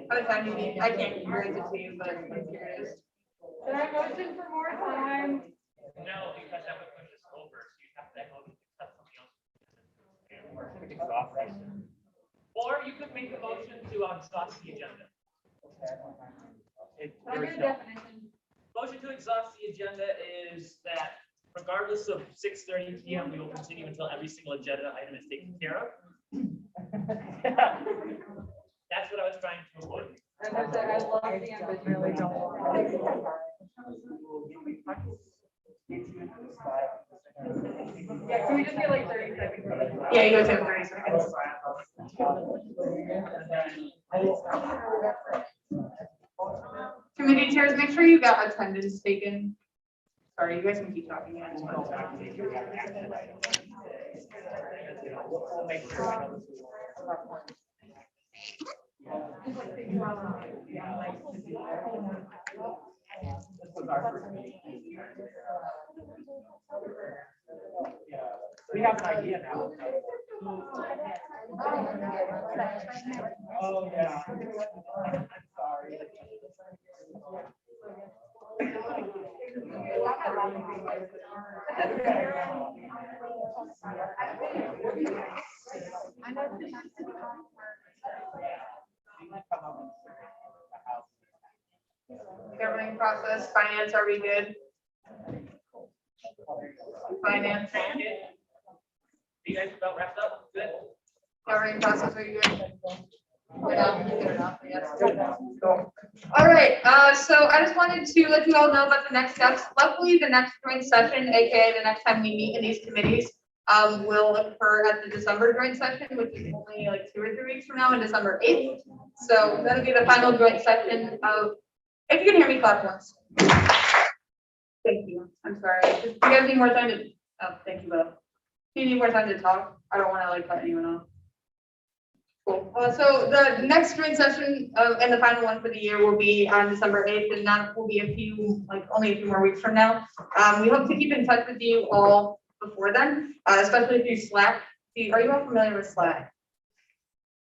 much time do you need? I can't raise it to you, but I'm curious. Did I motion for more time? No, because that would push us over, so you have to go accept something else. Or you could make a motion to exhaust the agenda. Motion to exhaust the agenda is that regardless of 6:30 PM, we will continue until every single agenda item is taken care of. That's what I was trying to avoid. And I said, I love the end, but really don't want. Yeah, can we just get like 30 seconds? Yeah, you guys have 30 seconds. Committee chairs, make sure you got attendance taken. Sorry, you guys can keep talking. I just want to- We'll make sure I know this is- This was our first meeting. Yeah, we have an idea now. Oh, yeah. I'm sorry. Governing process, finance, are we good? Finance. You guys about wrapped up? Good. Governing process, are you good? Good enough, yes. Cool. All right, so I just wanted to let you all know about the next steps. Luckily, the next joint session, aka the next time we meet in these committees, will occur at the December joint session, which is only like 2 or 3 weeks from now, on December 8th. So that'll be the final joint session of, if you can hear me, clap once. Thank you, I'm sorry. You guys need more time to, oh, thank you, Bo. Do you need more time to talk? I don't want to like cut anyone off. Cool. So the next joint session and the final one for the year will be on December 8th, and that will be only a few more weeks from now. We hope to keep in touch with you all before then, especially through Slack. Are you all familiar with Slack?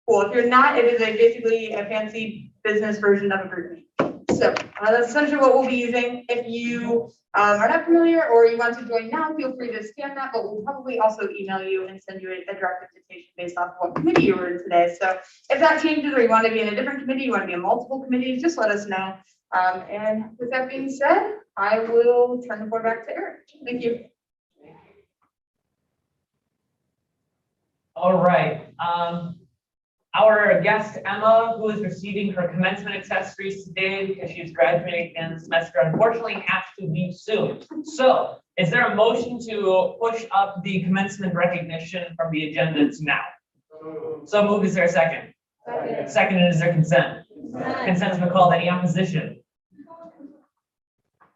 Cool. If you're not, it is basically a fancy business version of a group meet. So that's essentially what we'll be using. If you are not familiar or you want to join now, feel free to scan that, but we'll probably also email you and send you a direct invitation based off of what committee you were in today. So if that changes or you want to be in a different committee, you want to be in multiple committees, just let us know. And with that being said, I will turn the floor back to Eric. Thank you. All right. Our guest, Emma, who is receiving her commencement accessories today because she's graduating in the semester, unfortunately has to leave soon. So is there a motion to push up the commencement recognition from the agenda to now? So moved. Is there a second? Second, is there consent? Consent has been called. Any opposition?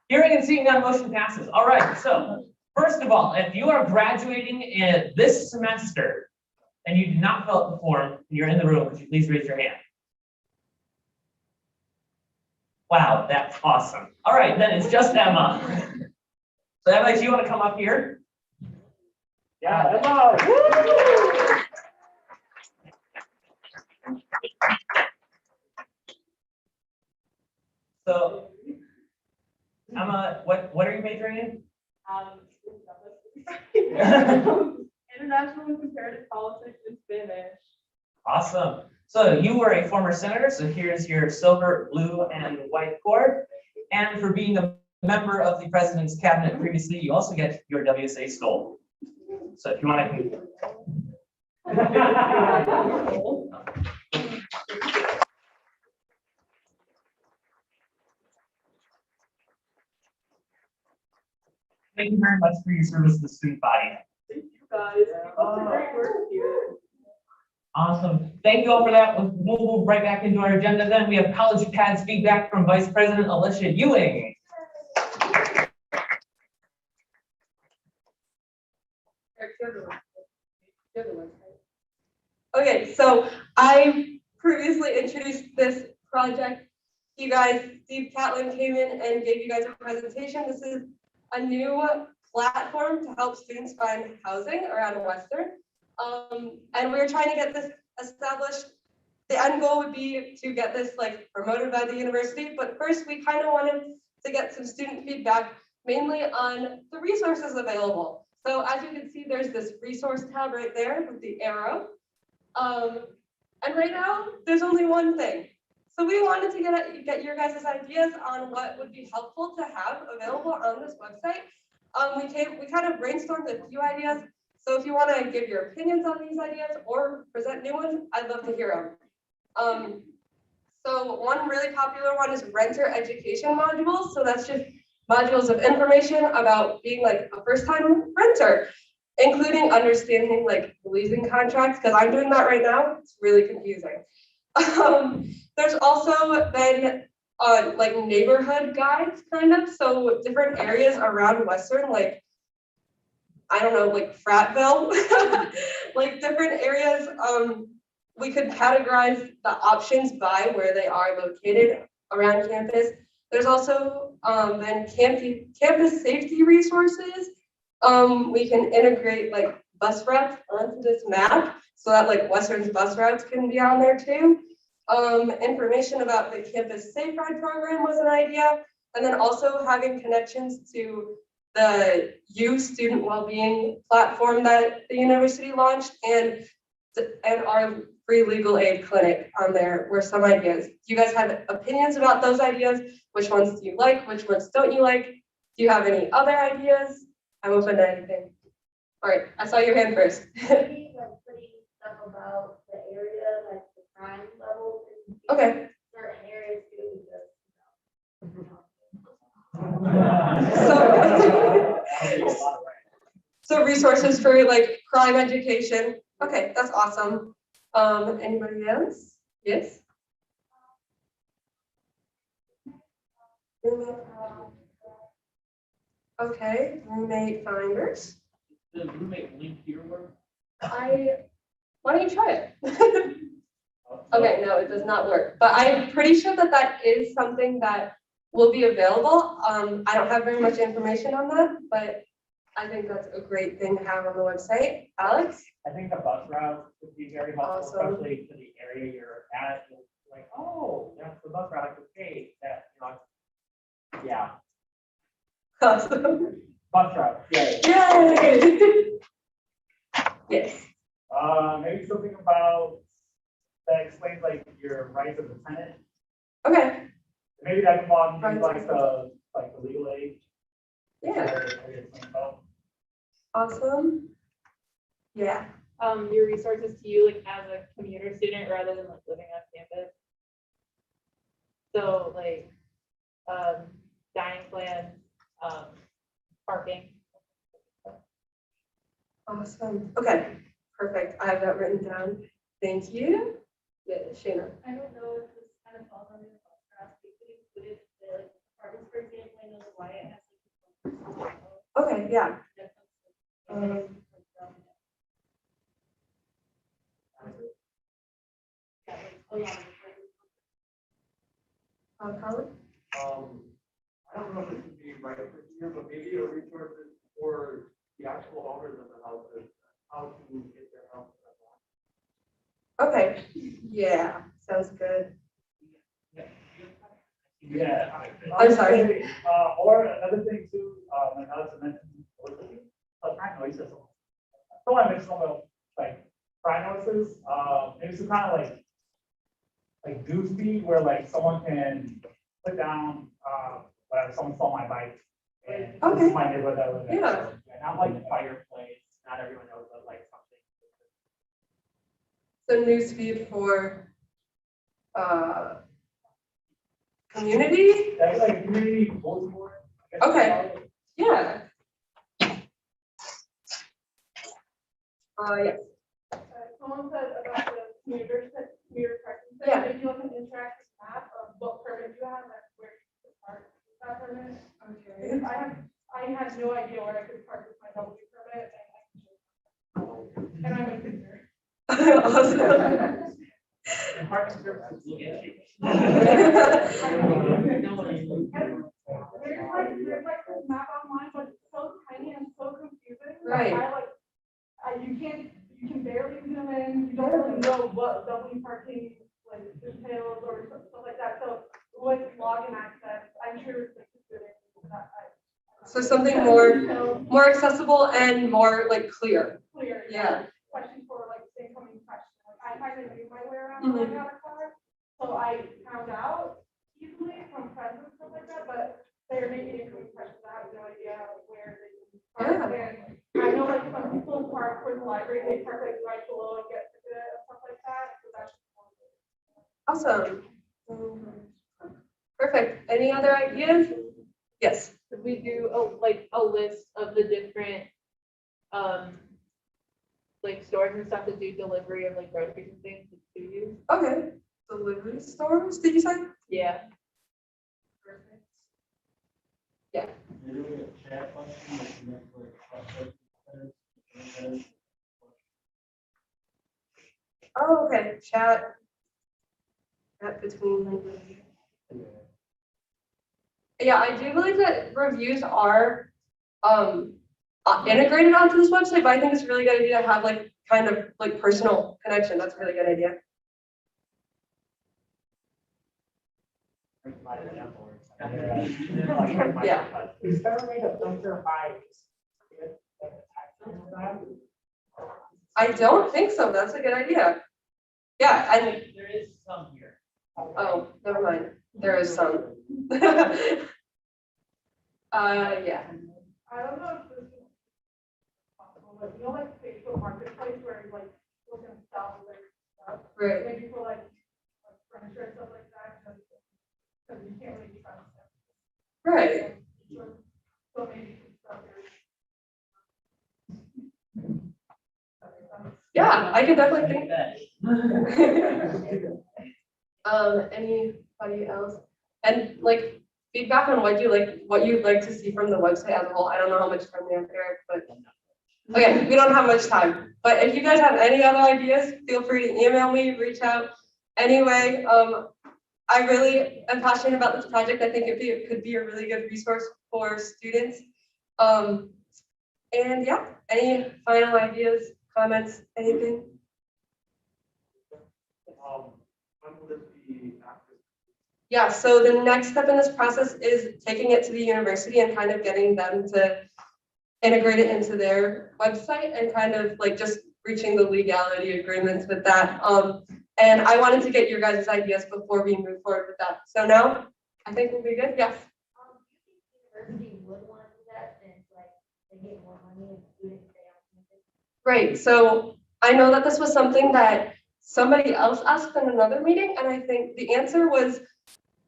Hearing and seeing none, motion passes. All right. So first of all, if you are graduating in this semester, and you did not fill out the form, and you're in the room, could you please raise your hand? Wow, that's awesome. All right, then it's just Emma. So Emma, do you want to come up here? Yeah, Emma. Woo! So Emma, what are you majoring in? International and comparative politics in Spanish. Awesome. So you were a former senator, so here's your silver, blue, and white cord. And for being a member of the president's cabinet previously, you also get your WSA stole. So if you want to. Thank you very much for your service to the student body. Thank you guys. Keep up the great work here. Awesome. Thank you all for that. We'll move right back into our agenda then. We have College Pads feedback from Vice President Alicia Ewing. Okay, so I previously introduced this project. You guys, Steve Catlin came in and gave you guys a presentation. This is a new platform to help students find housing around Western. And we're trying to get this established. The end goal would be to get this like promoted by the university, but first we kind of wanted to get some student feedback, mainly on the resources available. So as you can see, there's this resource tab right there with the arrow. And right now, there's only one thing. So we wanted to get your guys' ideas on what would be helpful to have available on this website. We kind of brainstormed a few ideas. So if you want to give your opinions on these ideas or present new ones, I'd love to hear them. So one really popular one is renter education modules. So that's just modules of information about being like a first-time renter, including understanding like leasing contracts, because I'm doing that right now. It's really confusing. There's also been like neighborhood guides, kind of. So different areas around Western, like, I don't know, like Fratville, like different areas. We could categorize the options by where they are located around campus. There's also been campus safety resources. We can integrate like bus routes onto this map so that like Western's bus routes can be on there too. Information about the campus safe ride program was an idea. And then also having connections to the youth student well-being platform that the university launched and our free legal aid clinic on there were some ideas. Do you guys have opinions about those ideas? Which ones do you like? Which ones don't you like? Do you have any other ideas? I'm open to anything. All right, I saw your hand first. Maybe like putting stuff about the area, like the crime level. Okay. Certain areas too, So resources for like crime education. Okay, that's awesome. Anybody else? Yes? Okay, roommate finders. Does roommate link here work? Why don't you try it? Okay, no, it does not work, but I'm pretty sure that that is something that will be available. I don't have very much information on that, but I think that's a great thing to have on the website. Alex? I think the bus route would be very helpful, Awesome. especially to the area you're at. You're like, oh, that's the bus route. I could pay that, yeah. Awesome. Bus route, yeah. Yay! Yes. Maybe something about that explains like your rights as a tenant. Okay. Maybe that come on Rights like as the legal aid. Yeah. Awesome. Yeah. Your resources to you like as a commuter student rather than like living on campus. So like dining plans, parking. Awesome. Okay. Perfect. I have that written down. Thank you. Yeah, Shayna. I don't know if this kind of falls under the class, we could include it, the apartments, for example, I know the Wyatt has. Okay. Yeah. Colin? I don't know if this would be right for here, but maybe a resource for the actual owners of the houses, how to get their house. Okay, yeah, sounds good. Yeah. I'm sorry. Or another thing too, and not to mention, cry noises. Someone makes some of like cry noises, maybe some kind of like goofy where like someone can put down, whatever, someone stole my bike. And this Okay. is my neighborhood that I live in. Yeah. So, not like the fireplace, not everyone knows, but like something. So newsfeed for, community? That's like community bulletin board. I guess. Okay. Yeah. Yes. Someone said about the commuter parking thing. Yeah. If you look at the interactive map of what permit you have, that's where you can park with that permit. Okay. Because I had no idea where I could park with my double D permit and I'm a visitor. Awesome. And parking services will get you. There's like this map online, but it's so tiny and so confusing. Right. You can barely zoom in, you don't really know what double parking like entails or stuff like that, so with login access, I'm sure it's good. So something more accessible and more like clear. Clear. Yeah. Question for like incoming question, like I kind of knew my way around when I got a car, so I found out easily from friends and stuff like that, but they're making incoming questions, I have no idea where they can park. And I know like some people park for the library, they park like right below and get to it and stuff like that, so that's. Awesome. Perfect. Any other ideas? Yes. Could we do a list of the different, like stores and stuff that do delivery of like groceries and things to you? Okay. Delivery stores, did you say? Yeah. Perfect. Yeah. Oh, okay. Chat between. Yeah, I do believe that reviews are integrated onto this website, but I think it's a really good idea to have like kind of like personal connection. That's a really good idea. Yeah. Is there a way to filter by? I don't think so. That's a good idea. Yeah, and There is some here. oh, never mind. There is some. Yeah. I don't know if this is possible, but you know, like Facebook Marketplace where like people can sell their stuff. Right. Maybe for like furniture and stuff like that, because you can't really trust them. Right. So maybe you can sell your. Yeah, I can definitely think. that. Anybody else? And like feedback on what you'd like to see from the website as a whole. I don't know how much time we have there, but okay, we don't have much time. But if you guys have any other ideas, feel free to email me, reach out. Anyway, I really am passionate about this project. I think it could be a really good resource for students. And yeah, any final ideas, comments, anything? When will this be active? Yeah, so the next step in this process is taking it to the university and kind of getting them to integrate it into their website and kind of like just reaching the legality agreements with that. And I wanted to get your guys' ideas before we move forward with that. So now I think we'll be good. Yes. University would want to do that since like they get more money and students stay on campus. Right. So I know that this was something that somebody else asked in another meeting, and I think the answer was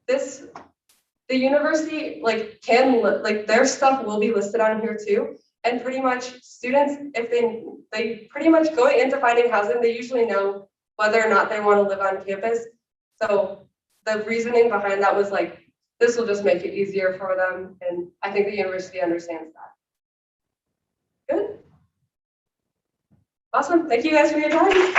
this: the university like their stuff will be listed on here too, and pretty much students, if they pretty much going into finding housing, they usually know whether or not they want to live on campus. So the reasoning behind that was like, this will just make it easier for them, and I think the university understands that. Good. Awesome. Thank you guys for your time.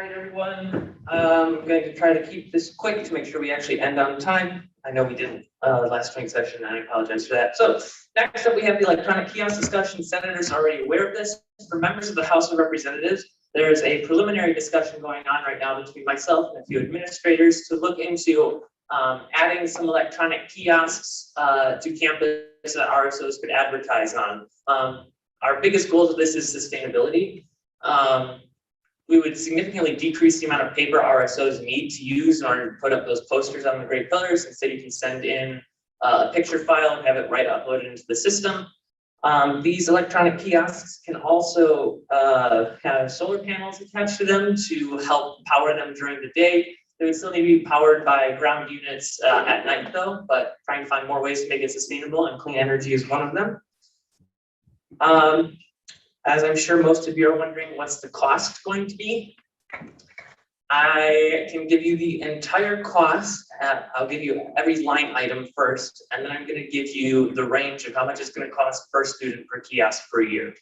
right, everyone. I'm going to try to keep this quick to make sure we actually end on time. I know we didn't last joint session, and I apologize for that. So next up, we have the electronic kiosk discussion. Senators are already aware of this. For members of the House of Representatives, there is a preliminary discussion going on right now between myself and a few administrators to look into adding some electronic kiosks to campus that RSOs could advertise on. Our biggest goal of this is sustainability. We would significantly decrease the amount of paper RSOs need to use in order to put up those posters on the great pillars. Instead, you can send in a picture file and have it right uploaded into the system. These electronic kiosks can also have solar panels attached to them to help power them during the day. They would still need to be powered by ground units at night though, but trying to find more ways to make it sustainable, and clean energy is one of them. As I'm sure most of you are wondering, what's the cost going to be? I can give you the entire cost. I'll give you every line item first, and then I'm going to give you the range of how much it's going to cost per student per kiosk per year.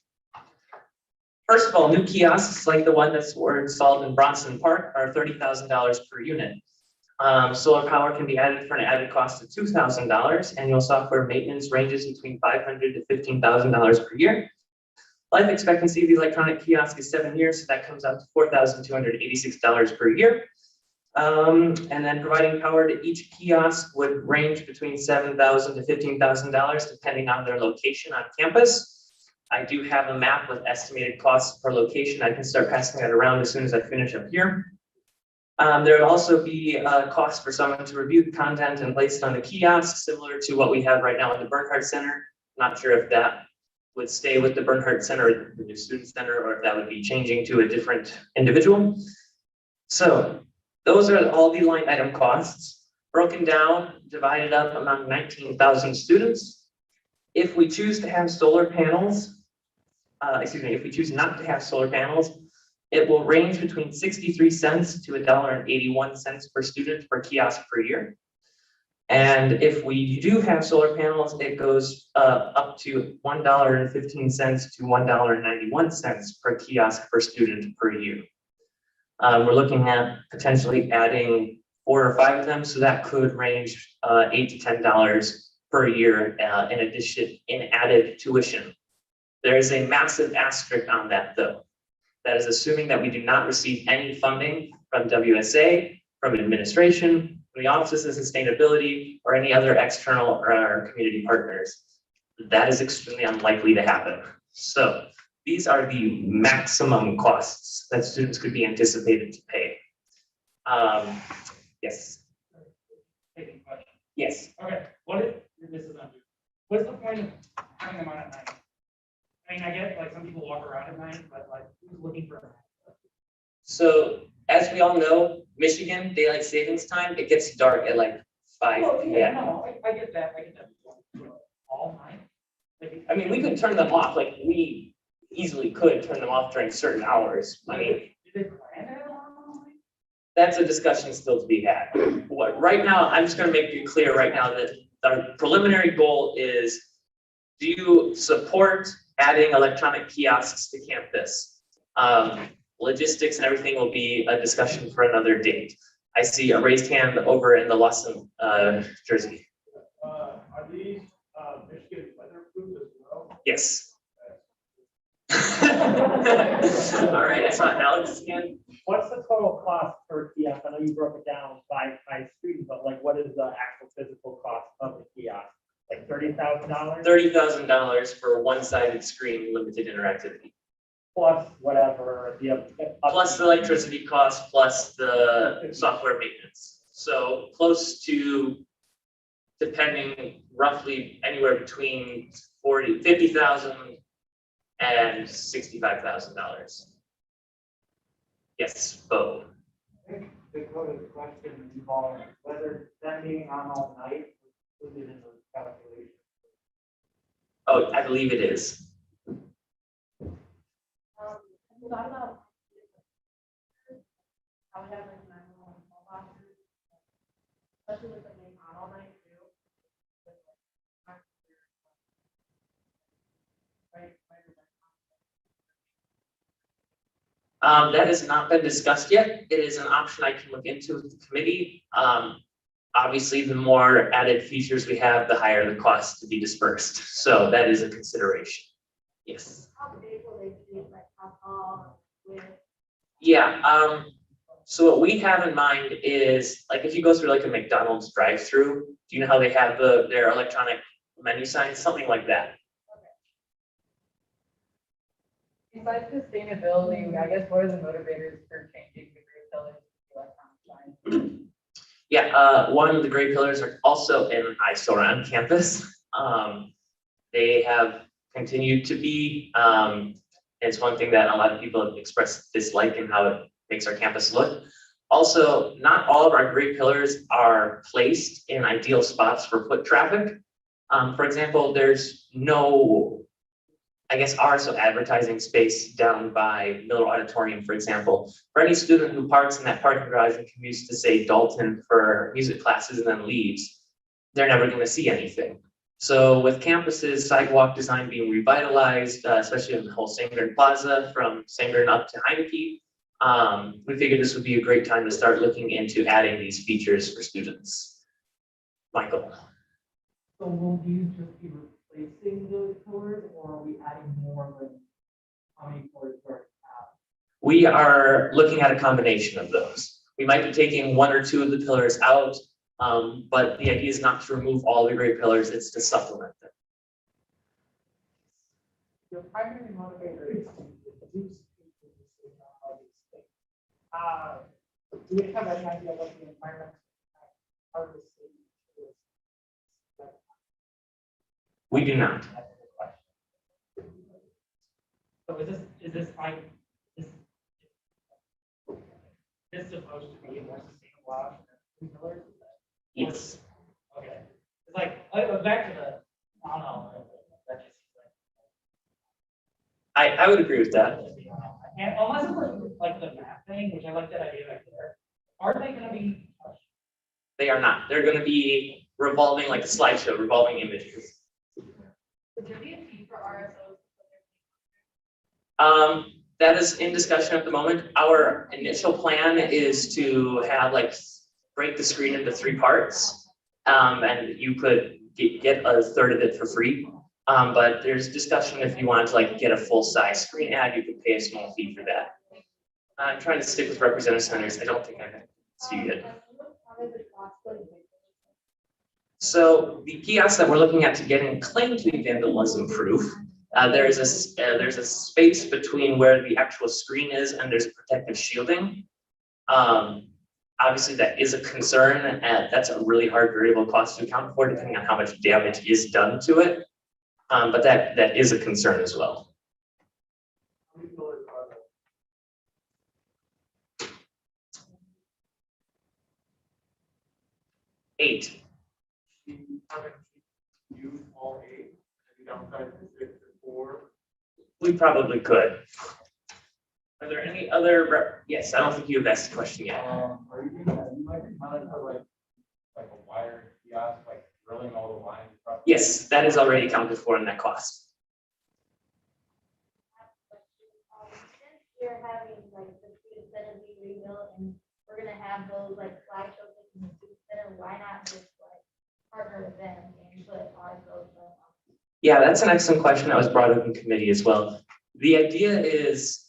First of all, new kiosks like the one that's installed in Bronson Park are $30,000 per unit. Solar power can be added for an added cost of $2,000. Annual software maintenance ranges between $500 to $15,000 per year. Life expectancy of the electronic kiosk is 7 years, so that comes out to $4,286 per year. And then providing power to each kiosk would range between $7,000 to $15,000 depending on their location on campus. I do have a map with estimated costs per location. I can start passing that around as soon as I finish up here. There would also be a cost for someone to review the content and place it on the kiosk, similar to what we have right now in the Bernhardt Center. Not sure if that would stay with the Bernhardt Center or the new student center, or if that would be changing to a different individual. So those are all the line item costs, broken down, divided up among 19,000 students. If we choose to have solar panels, if we choose not to have solar panels, it will range between 63 cents to $1.81 per student per kiosk per year. And if we do have solar panels, it goes up to $1.15 to $1.91 per kiosk per student per year. We're looking at potentially adding 4 or 5 of them, so that could range $8 to $10 per year in addition in added tuition. There is a massive asterisk on that though. That is assuming that we do not receive any funding from WSA, from administration, from the Office of Sustainability, or any other external or community partners. That is extremely unlikely to happen. So these are the maximum costs that students could be anticipated to pay. Yes. Yes. Okay, what if this is undo? What's the point of having them on at night? I mean, I get like some people walk around at night, but like who's looking for? So as we all know, Michigan, daylight savings time, it gets dark at like 5 Oh, p.m. yeah, no, I get that, I get that. All night? Like, I mean, we could turn them off, like we easily could turn them off during certain hours. I mean, did they plan it all night? that's a discussion still to be had. Right now, I'm just gonna make it clear right now that our preliminary goal is, do you support adding electronic kiosks to campus? Logistics and everything will be a discussion for another date. I see a raised hand over in the Lawson jersey. Are these Michigan weatherproof as well? Yes. All right, I saw Alex's hand. What's the total cost per kiosk? I know you broke it down by screen, but like what is the actual physical cost of the kiosk? Like $30,000? $30,000 for one-sided screen, limited interactivity. Plus whatever the Plus the electricity cost, plus the software maintenance. So close to, depending, roughly anywhere between $50,000 and $65,000. Yes, Bo. I think the code question involved whether that being on all night was included in those calculations. Oh, I believe it is. I thought about how we have like 911 call boxes, especially with the being on all night too. Right. That has not been discussed yet. It is an option I can look into with the committee. Obviously, the more added features we have, the higher the cost to be dispersed. So that is a consideration. Yes. How big will they be, like how tall, with? Yeah, so what we have in mind is, like, if you go through like a McDonald's drive-through, do you know how they have their electronic menu signs, something like that? Besides sustainability, I guess what are the motivators for changing the grid pillars to electronic signs? Yeah, one of the great pillars are also an eyesore on campus. They have continued to be, it's one thing that a lot of people have expressed dislike in how it makes our campus look. Also, not all of our great pillars are placed in ideal spots for foot traffic. For example, there's no, I guess, so advertising space down by Miller Auditorium, for example. For any student who parks in that parking garage and commutes to, say, Dalton for music classes and then leaves, they're never going to see anything. So with campuses, sidewalk design being revitalized, especially in the whole Sanborn Plaza from Sanborn up to Heineke, we figured this would be a great time to start looking into adding these features for students. Michael. So will you just be replacing those pillars, or are we adding more than how many pillars do we have? We are looking at a combination of those. We might be taking one or two of the pillars out, but the idea is not to remove all the great pillars, it's to supplement them. Your primary motivator is to reduce people who say no how these things. Do you have any idea what the environment of the city is? We do not. So is this like, is this supposed to be a more sustainable option than two pillars? Yes. Okay. It's like, back to the, I don't know. That just seems like. I would agree with that. I can't, unless it was like the map thing, which I like that idea back there. Are they gonna be? They are not. They're going to be revolving, like a slideshow, revolving images. Would there be a fee for RSOs? That is in discussion at the moment. Our initial plan is to have break the screen into 3 parts. And you could get a third of it for free. But there's discussion if you want to get a full size screen ad, you could pay a small fee for that. I'm trying to stick with representative centers. I don't think I can see it. So the kiosk that we're looking at to getting claimed to be vandalism proof, there's a space between where the actual screen is and there's protective shielding. Obviously that is a concern, and that's a really hard variable cost to account for depending on how much damage is done to it. But that is a concern as well. How many pillars are there? 8. You haven't used all 8, and you downsized to 6 or 4. We probably could. Are there any other? Yes, I don't think you have asked the question yet. Are you gonna, you might be planning for like a wired kiosk, like drilling all the lines across? Yes, that is already accounted for in that cost. Since you're having the student center being rebuilt and we're gonna have those slideshows in the student center, why not just partner with them and put RSOs on? Yeah, that's an excellent question that was brought up in committee as well. The idea is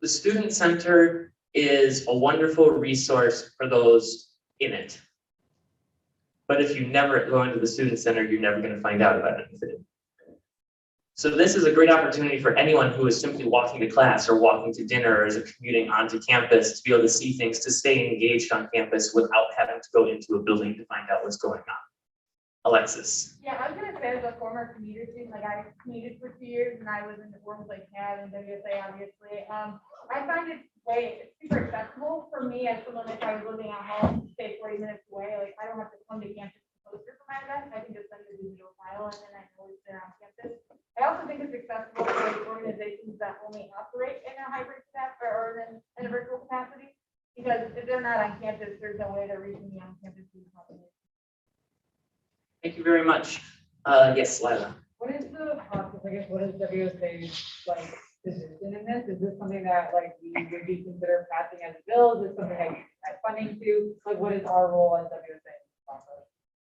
the student center is a wonderful resource for those in it. But if you never go into the student center, you're never going to find out about anything. So this is a great opportunity for anyone who is simply walking to class or walking to dinner or is commuting onto campus to be able to see things, to stay engaged on campus without having to go into a building to find out what's going on. Alexis. Yeah, I was gonna say as a former commuter student, I commuted for 2 years and I was in the forms like CAD and WSA, obviously. I find it's super accessible for me as someone if I was living at home, say 40 minutes away, I don't have to come to campus to poster for my event. I can just send a digital file and then I know it's there on campus. I also think it's accessible for organizations that only operate in a hybrid capacity or in a virtual capacity, because if they're not on campus, there's no way they're reaching the on-campus student population. Thank you very much. Yes, Lila. What is the process? I guess what is WSA's position in this? Is this something that like we would be considered passing as a bill? Is this something I add funding to? Like, what is our role as WSA?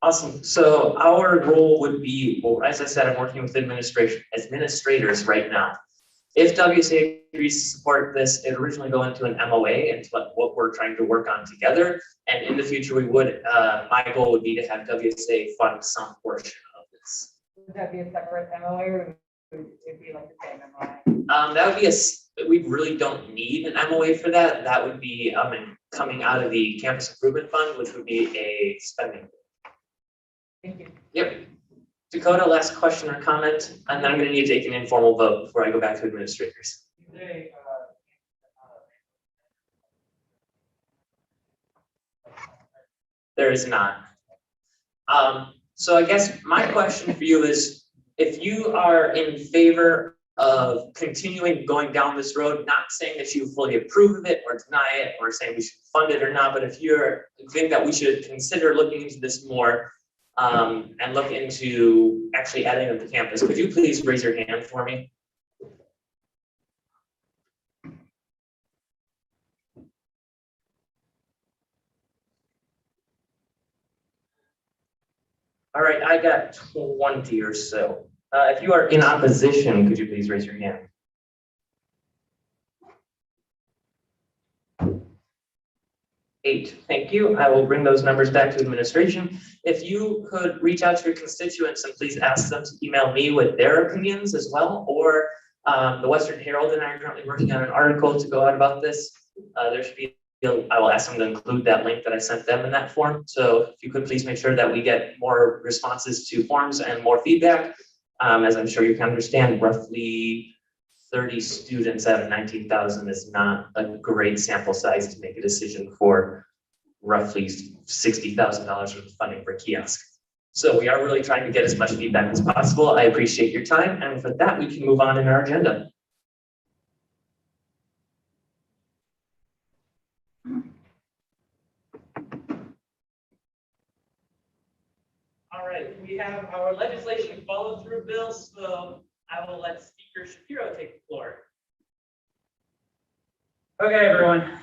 Awesome. So our role would be, well, as I said, I'm working with administrators right now. If WSA agrees to support this, it originally go into an MOA, into what we're trying to work on together. And in the future, we would, my goal would be to have WSA fund some portion of this. Would that be a separate MOA or would it be like the same MOA? That would be we really don't need an MOA for that. That would be coming out of the campus improvement fund, which would be a spending. Thank you. Yep. Dakota, last question or comment, and then I'm going to need to take an informal vote before I go back to administrators. There is not. So I guess my question for you is, if you are in favor of continuing going down this road, not saying that you fully approve of it or deny it or saying we should fund it or not, but if you think that we should consider looking into this more, and look into actually adding them to campus, could you please raise your hand for me? All right, I got 20 or so. If you are in opposition, could you please raise your hand? Eight, thank you. I will bring those numbers back to administration. If you could reach out to your constituents and please ask them to email me with their opinions as well, or the Western Herald and I are currently working on an article to go out about this. There should be, I will ask them to include that link that I sent them in that form. So if you could please make sure that we get more responses to forms and more feedback. As I'm sure you can understand, roughly 30 students out of 19,000 is not a great sample size to make a decision for roughly $60,000 worth of funding for Kiosk. So we are really trying to get as much feedback as possible. I appreciate your time, and for that, we can move on in our agenda. All right, we have our legislation follow-through bills, so I will let Speaker Shapiro take the floor. Okay, everyone.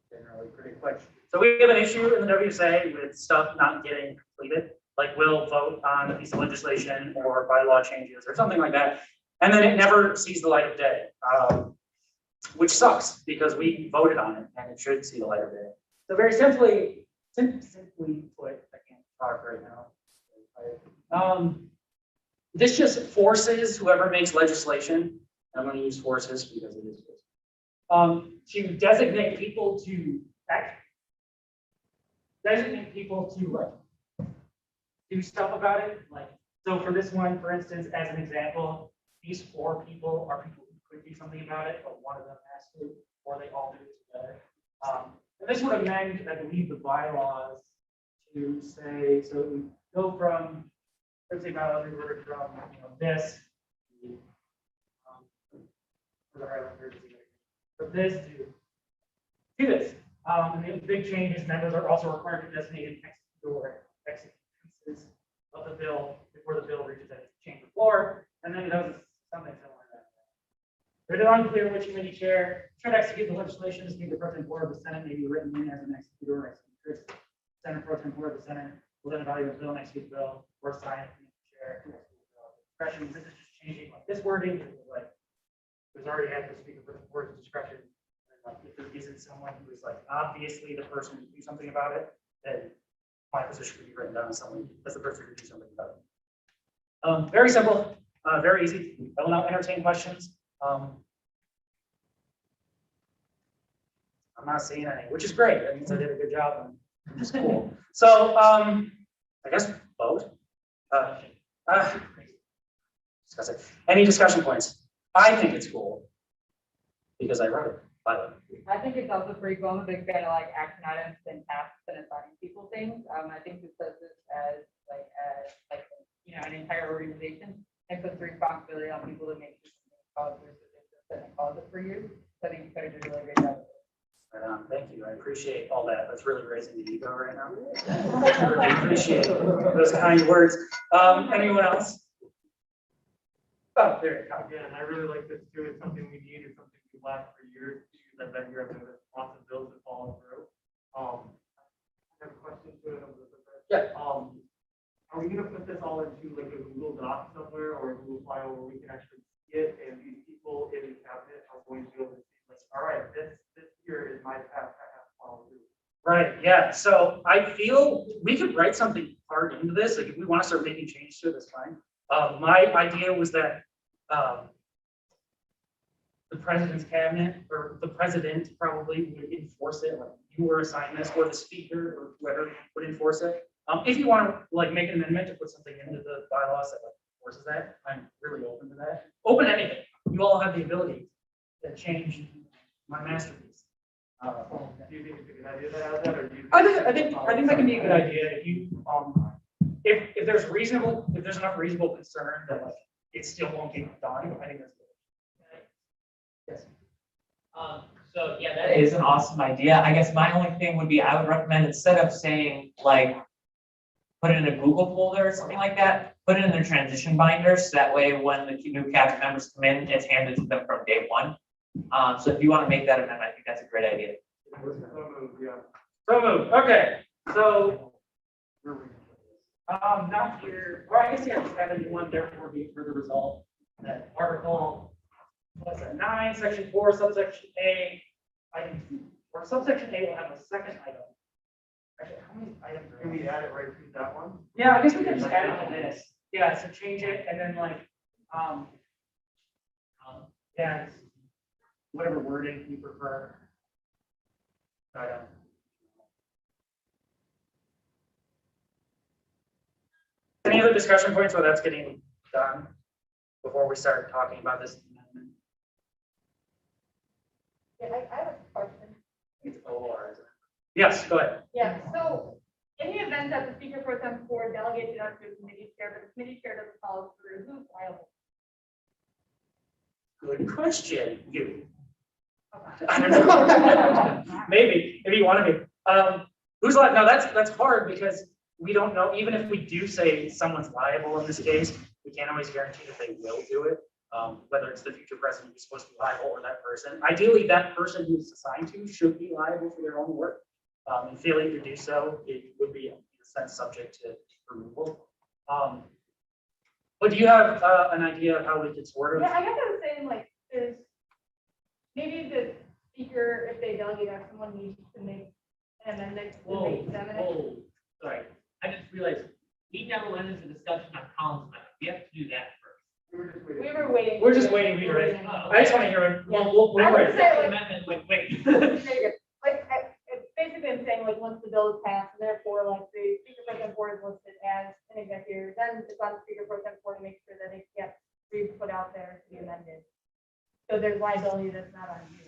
Generally pretty quick. So we have an issue in the WSA with stuff not getting completed. Like we'll vote on a piece of legislation or bylaw changes or something like that, and then it never sees the light of day, which sucks because we voted on it and it should see the light of day. So very simply put, I can't talk right now. This just forces whoever makes legislation, I'm going to use forces because it is to designate people to do stuff about it. Like, so for this one, for instance, as an example, these 4 people are people who could do something about it, but one of them has to, or they all do it together. And this would amend, I believe, the bylaws to say, so it would go from, let's say, about we were from this, from this to this. And the big change is members are also required to designate an exit pieces of the bill before the bill reaches that chamber floor. And then it does something similar to that. But it's unclear which committee chair should execute the legislation. This means the pro tempore of the Senate may be written in as an executor or executrix. Senate pro tempore of the Senate will then evaluate the bill and execute the bill or sign it. Chair to execute the bill. Discretion. This is just changing like this wording. Like there's already had the speaker pro tempore's discretion. Like if there isn't someone who is like obviously the person to do something about it, then my position would be written down as someone as the person to do something about it. Very simple, very easy. I will now entertain questions. I'm not seeing any, which is great. That means I did a good job, which is cool. So I guess vote. Discuss it. Any discussion points? I think it's cool because I wrote it. I think it's also pretty cool. I'm a big fan of like action items and tasks and assigning people things. I think this does this as an entire organization and puts the responsibility on people to make sure something causes and it causes it for you. So I think you could have done a really great job. Thank you. I appreciate all that. That's really raising the ego right now. I really appreciate those kind words. Anyone else? Oh, there you go. Again, I really like this too. It's something we need. It's something we lacked for years. I've been here. I've noticed lots of bills that fall through. I have a question to it. Yeah. Are we gonna put this all into like a Google Doc somewhere or a Google file where we can actually see it and these people in the cabinet are going to be able to see like, all right, this here is my path I have to follow through. Right, yeah, so I feel we could write something hard into this, like if we want to start making changes to it, that's fine. My idea was that the president's cabinet, or the president probably would enforce it, like you were assigned this, or the speaker, or whoever would enforce it. If you want to like make an amendment to put something into the bylaws that like enforces that, I'm really open to that. Open anything, you all have the ability to change my masterpiece. Do you think it's a good idea to have that, or do you? I think that can be a good idea if you, if there's enough reasonable concern that like it still won't get done, I think that's good. Yes. So yeah, that is an awesome idea. I guess my only thing would be, I would recommend instead of saying like, put it in a Google folder or something like that, put it in their transition binders. So that way, when the new cabinet members come in, it's handed to them from day one. So if you want to make that amendment, I think that's a great idea. So moved, okay, so. Not here, or I guess yeah, just added one, therefore be further resolved that article, what's that, 9, section 4, subsection A, item 2, or subsection A will have a second item. Actually, how many items are Can we add it right to that one? Yeah, I guess we can just add it to this. Yeah, so change it and then like, yeah, it's whatever wording you prefer. Any other discussion points where that's getting done before we start talking about this amendment? Yeah, I have a question. It's OR, isn't it? Yes, go ahead. Yeah, so in the event that the speaker pro tem board delegates it out to the committee chair, but the committee chair doesn't follow through, who's liable? Good question. You. Okay. I don't know. Maybe if you want to be. Who's like? No, that's hard because we don't know. Even if we do say someone's liable in this case, we can't always guarantee that they will do it. Whether it's the future president who's supposed to be liable or that person. Ideally, that person who's assigned to should be liable for their own work. And failing to do so, it would be in a sense subject to removal. But do you have an idea of how we could sort of? Yeah, I guess I was saying like, there's maybe the speaker, if they delegate out, someone needs to make an amendment to make them. Sorry, I just realized we never went into discussion on Collins amendment. We have to do that first. We were waiting. We're just waiting to be ready. I just want to hear it. We'll I would ready. say, like, Amendment, wait. like, it's basically I'm saying like, once the bill is passed, and therefore like the speaker pro tem board is listed as an executive, then it's on the speaker pro tem board to make sure that it gets put out there to be amended. So there's liability that's not on you.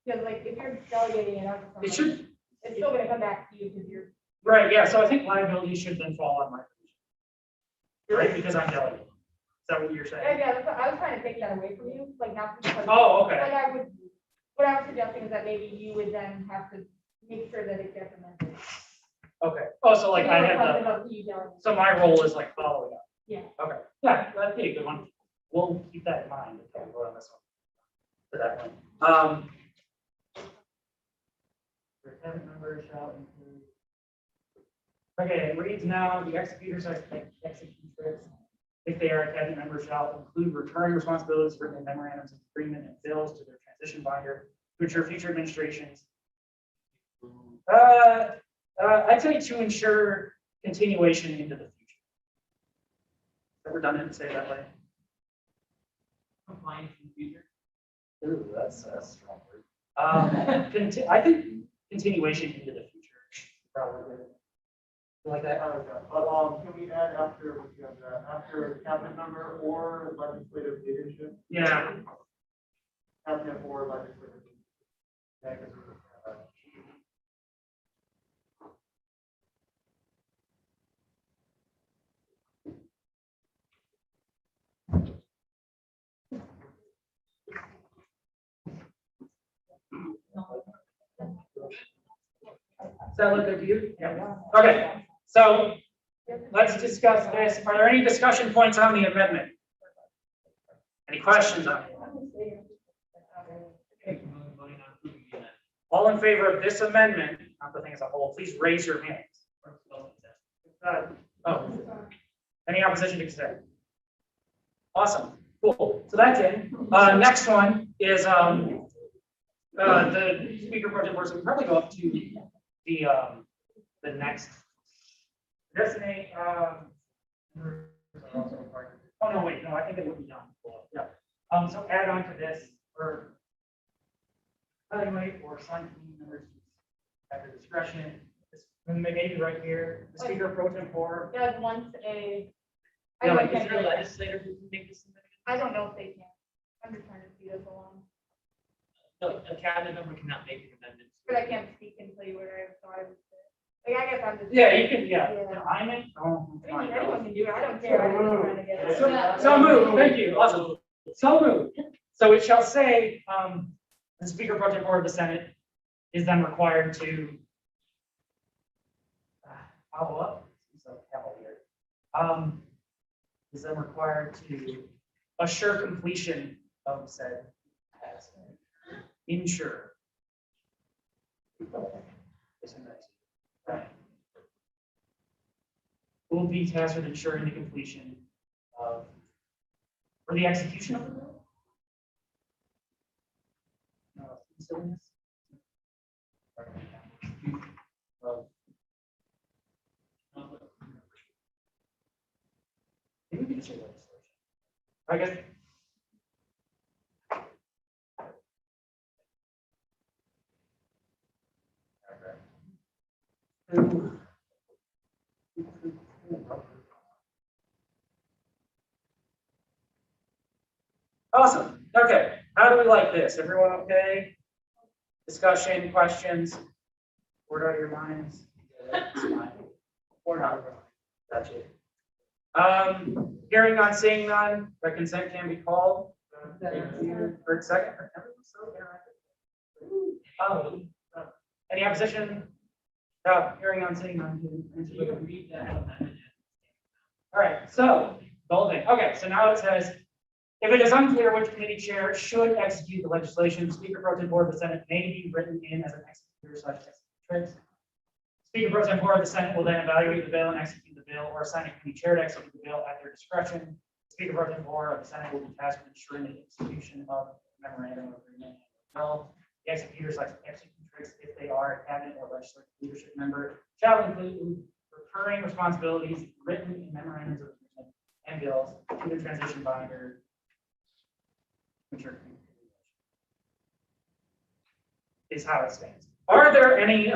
Because like, if you're delegating it out to It someone, should, it's still gonna come back to you because you're. right, yeah, so I think liability should then fall on my position. Right, because I'm delegating. Is that what you're saying? Yeah, that's what, I was trying to take that away from you, like not because. Oh, okay. Like what I was suggesting is that maybe you would then have to make sure that it gets amended. Okay. Oh, so like I You know, have talking the, about who you delegate. so my role is like following up. Yeah. Okay. Yeah, that'd be a good one. We'll keep that in mind if we vote on this one. For that one. The cabinet members shall include. Okay, it reads now, the executors execute trips. If they are a cabinet member shall include recurring responsibilities written in memorandums of agreement and bills to their transition binder to ensure future administrations. I'd say to ensure continuation into the future. Ever done it and say it that way? Compliance in the future. Ooh, that's a strong word. I think continuation into the future. Probably. You like that? Can we add after, what you have that, after cabinet member or legislative leadership? Yeah. Cabinet or legislative. Yeah, 'cause Does that look good to you? Yeah. Okay, so let's discuss this. Are there any discussion points on the amendment? Any questions on it? All in favor of this amendment, not the thing as a whole, please raise your hands. Oh, any opposition to consent? Awesome, cool. So that's in. Next one is the speaker project board. So we probably go up to the next. Designate. Oh no, wait, no, I think it would be done. Yeah. So add on to this or evaluate or assign committee members at their discretion. This maybe right here, the speaker pro tempore. Yeah, once a. Yeah, like, is there a legislator who can make this amendment? I don't know if they can. I'm just trying to see this along, No, a cabinet member cannot make an amendment. but I can't speak until you where I thought I was. Like, I guess I'm just. Yeah, you can, yeah. Yeah. I'm in. Oh, I mean, anyone can do it. I don't care. I'm just trying to get it. So moved, thank you, awesome. So moved. So it shall say, the speaker pro tempore of the Senate is then required to follow up. So cavalier. Is then required to assure completion of said task. Ensure. Right. Will be tasked with ensuring the completion of, or the execution of the bill? No, silliness. Maybe we can say legislation. I guess. Awesome. Okay. How do we like this? Everyone okay? Discussion, questions? Word out of your minds? Word out of your minds. Gotcha. Hearing none, seeing none, the consent can be called. For a second. Everyone's so interactive. Any opposition? No, hearing none, seeing none. All right, so, Golding. Okay, so now it says, if it is unclear which committee chair should execute the legislation, the Speaker Pro Tempore of the Senate may be written in as an executor/executrix. Speaker Pro Tempore of the Senate will then evaluate the bill and execute the bill, or assign a committee chair to execute the bill at their discretion. Speaker Pro Tempore of the Senate will be tasked with ensuring the execution of the memorandum of agreement. Well, the executor/executrix, if they are a cabinet or legislative leadership member, shall include recurring responsibilities written in memorandums of agreement and bills to the transition binder. Is how it stands. Are there any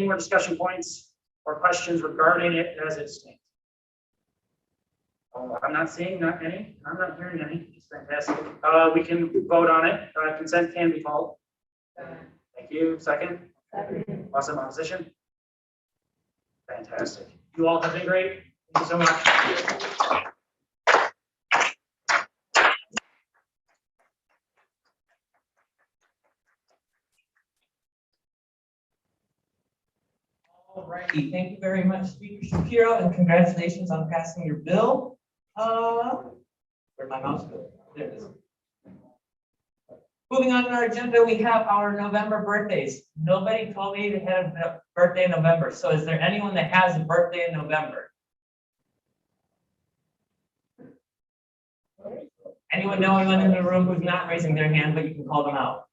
more discussion points or questions regarding it as it stands? I'm not seeing any. I'm not hearing any. It's fantastic. We can vote on it. Consent can be called. Thank you. Second. Awesome. Opposition. Fantastic. You all have been great. Thank you so much. All righty, thank you very much, Speaker Shapiro, and congratulations on passing your bill. Where'd my mouse go? There it is. Moving on to our agenda, we have our November birthdays. Nobody told me they had a birthday in November. So is there anyone that has a birthday in November? Anyone know anyone in the room who's not raising their hand, but you can call them out?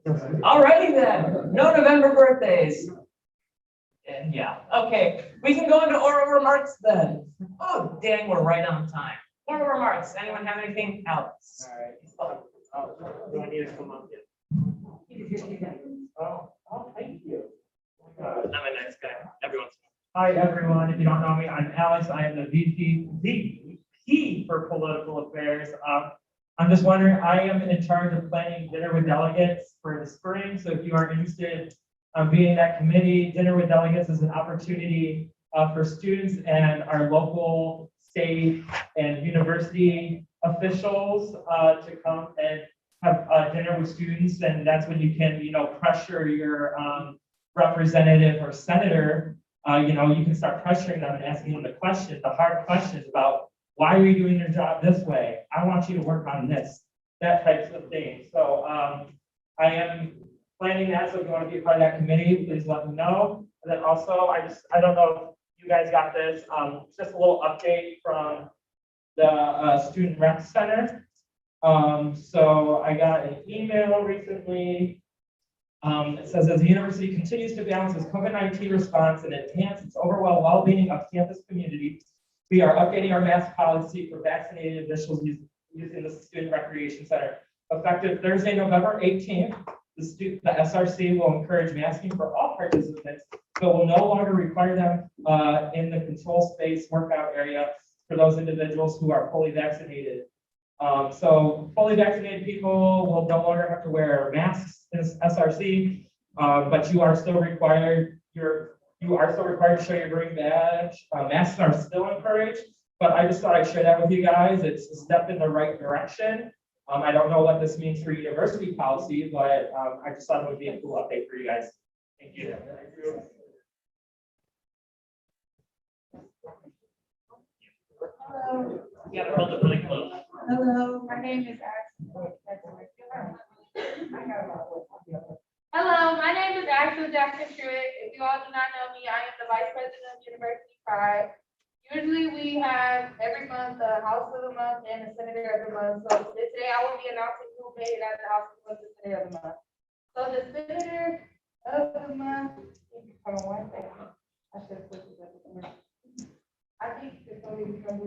Alrighty then, no November birthdays. And yeah, okay, we can go into oral remarks then. Oh, dang, we're right on time. Oral remarks, anyone have anything else? All right. Do I need to come up yet? Oh, thank you. I'm a nice guy, everyone's. Hi, everyone. If you don't know me, I'm Alex. I am the VP for Political Affairs. I'm just wondering, I am in charge of planning dinner with delegates for the spring. So if you are interested in being that committee, dinner with delegates is an opportunity for students and our local, state, and university officials to come and have dinner with students. And that's when you can, pressure your representative or senator. You can start pressuring them and asking them the questions, the hard questions about why are you doing your job this way? I want you to work on this, that types of thing. So I am planning that, so if you want to be a part of that committee, please let me know. And then also, I don't know if you guys got this, it's just a little update from the Student Rec Center. So I got an email recently. It says, as the university continues to balance its COVID-19 response and enhance its overall well-being of campus community, we are updating our mask policy for vaccinated officials using the Student Recreation Center. Effective Thursday, November 18th, the SRC will encourage masking for all participants, but will no longer require them in the control space workout area for those individuals who are fully vaccinated. So fully vaccinated people will no longer have to wear masks in SRC, but you are still required to show your green badge. Masks are still encouraged, but I just thought I'd share that with you guys. It's a step in the right direction. I don't know what this means for university policy, but I just thought it would be a cool update for you guys. Thank you. Hello. You gotta hold it really close. Hello, my name is Hello, my name is Axel Jackson Truitt. If you all do not know me, I am the Vice President of University Pride. Usually we have every month a House of the Month and a Senator of the Month. So today I will be announcing who made it as the House of the Month and Senator of the Month. So the Senator of the Month, hold on one second. I should have put this up. I think it's only because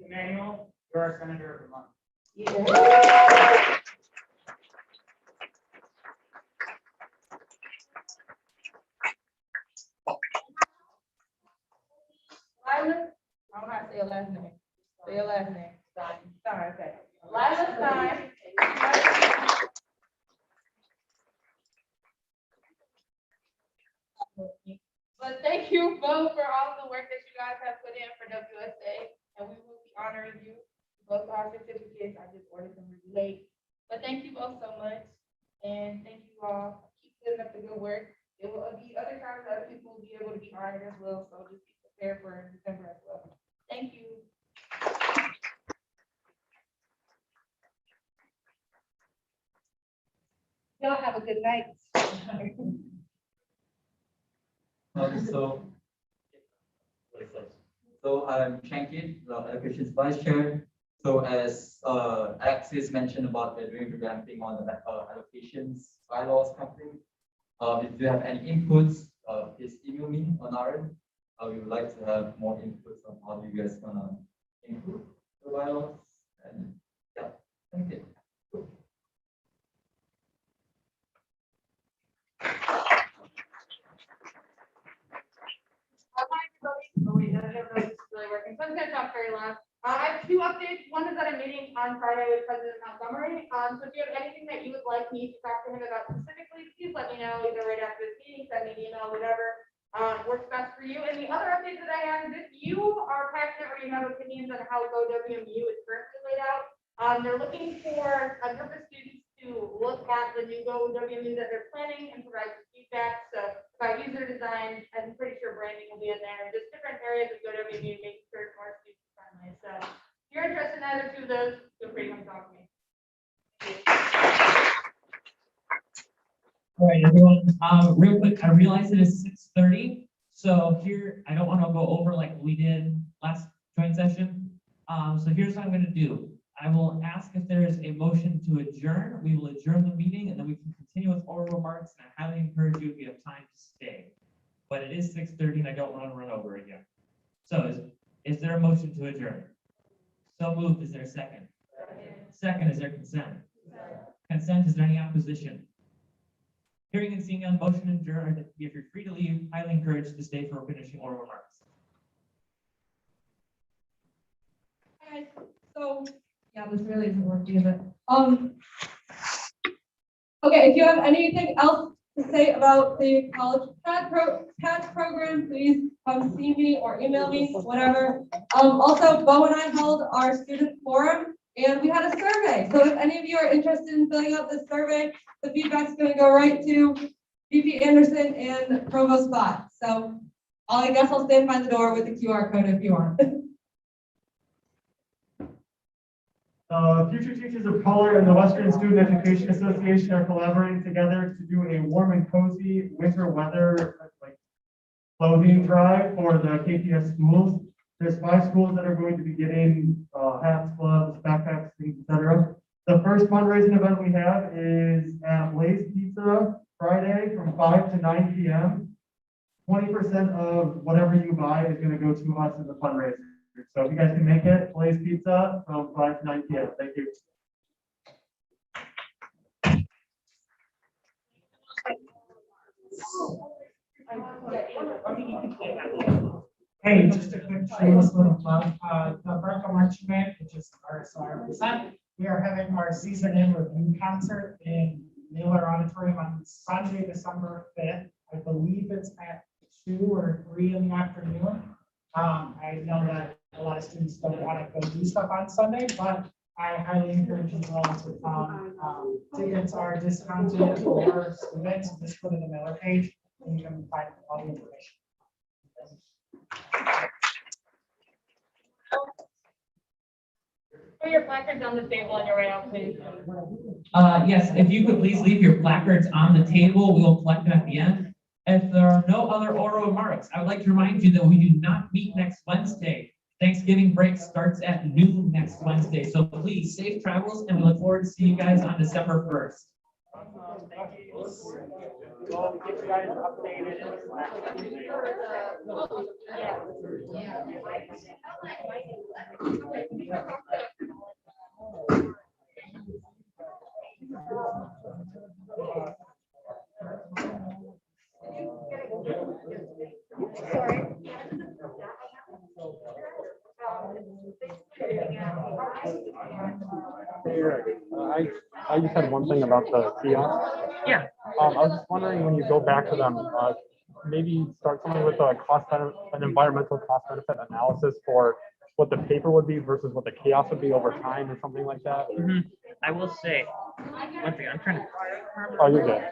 Emmanuel, you're our Senator of the Month. yeah. Lila, I don't know how to say your last name. Say your last name. Sorry, okay. Lila Stein. But thank you both for all the work that you guys have put in for WSA, and we will be honoring you. Both our certificates, I just ordered them really late. But thank you both so much, and thank you all. Keep putting up the good work. There will be other times that other people will be able to be honored as well, so just be prepared for December as well. Thank you. Y'all have a good night. So I'm Shankit, the Education's Vice Chair. So as Axis mentioned about the doing revamping on the allocations bylaws company, if you have any inputs, please email me on our end. We would like to have more inputs on how you guys gonna improve the bylaws. And yeah, thank you. So I'm gonna talk very loud. I have two updates. One is that I'm meeting on Friday with President Montgomery. So if you have anything that you would like me to talk to him about specifically, please let me know either right after this meeting, send me an email, whatever works best for you. And the other update that I have is if you are passionate or you have opinions on how GoWMU is currently laid out, they're looking for a group of students to look at the new GoWMU that they're planning and provide some feedback. So about user design, I'm pretty sure branding will be in there, just different areas of GoWMU, making sure it's more student friendly. So if you're interested in either two of those, feel free to come talk to me. All right, everyone, real quick, I realize it is 6:30. So here, I don't want to go over like we did last joint session. So here's what I'm going to do. I will ask if there is a motion to adjourn. We will adjourn the meeting and then we can continue with oral remarks. And I highly encourage you if you have time to stay. But it is 6:30 and I don't want to run over again. So is there a motion to adjourn? So moved. Is there a second? Second, is there consent? Consent, is there any opposition? Hearing and seeing none, motion adjourned. If you're free to leave, highly encouraged to stay for finishing oral remarks. All right, so yeah, this really isn't working, is it? Okay, if you have anything else to say about the college pad program, please come see me or email me, whatever. Also, Bo and I held our student forum and we had a survey. So if any of you are interested in filling out this survey, the feedback's going to go right to VP Anderson and Provost Spot. So I guess I'll stand by the door with the QR code if you want. Future teachers of color and the Western Student Education Association are collaborating together to do a warm and cozy winter weather like clothing drive for the KPS schools. There's 5 schools that are going to be getting hats, gloves, backpacks, things, etc. The first fundraising event we have is at Blaze Pizza Friday from 5 to 9 p.m. 20% of whatever you buy is going to go to us as a fundraiser. So if you guys can make it, Blaze Pizza from 5 to 9 p.m. Thank you. Hey, just a quick shameless little plug, the Berkeley Marching Band, which is so I represent, we are having our season in review concert in Miller Auditorium on Sunday, December 5th. I believe it's at 2 or 3 in the afternoon. I know that a lot of students don't want to go do stuff on Sunday, but I highly encourage you all to come. Tickets are discounted for students, just go to the Miller page and you can find all the information. Put your placards on the table on your way out, please. Yes, if you could please leave your placards on the table, we will collect them at the end. If there are no other oral remarks, I would like to remind you that we do not meet next Wednesday. Thanksgiving break starts at noon next Wednesday, so please safe travels and we look forward to seeing you guys on December 1st. We'll get you guys updated. I just had one thing about the kiosk. Yeah. I was just wondering when you go back to them, maybe start something with a an environmental cost benefit analysis for what the paper would be versus what the kiosk would be over time or something like that. I will say, one thing, I'm trying to. Oh, you're good.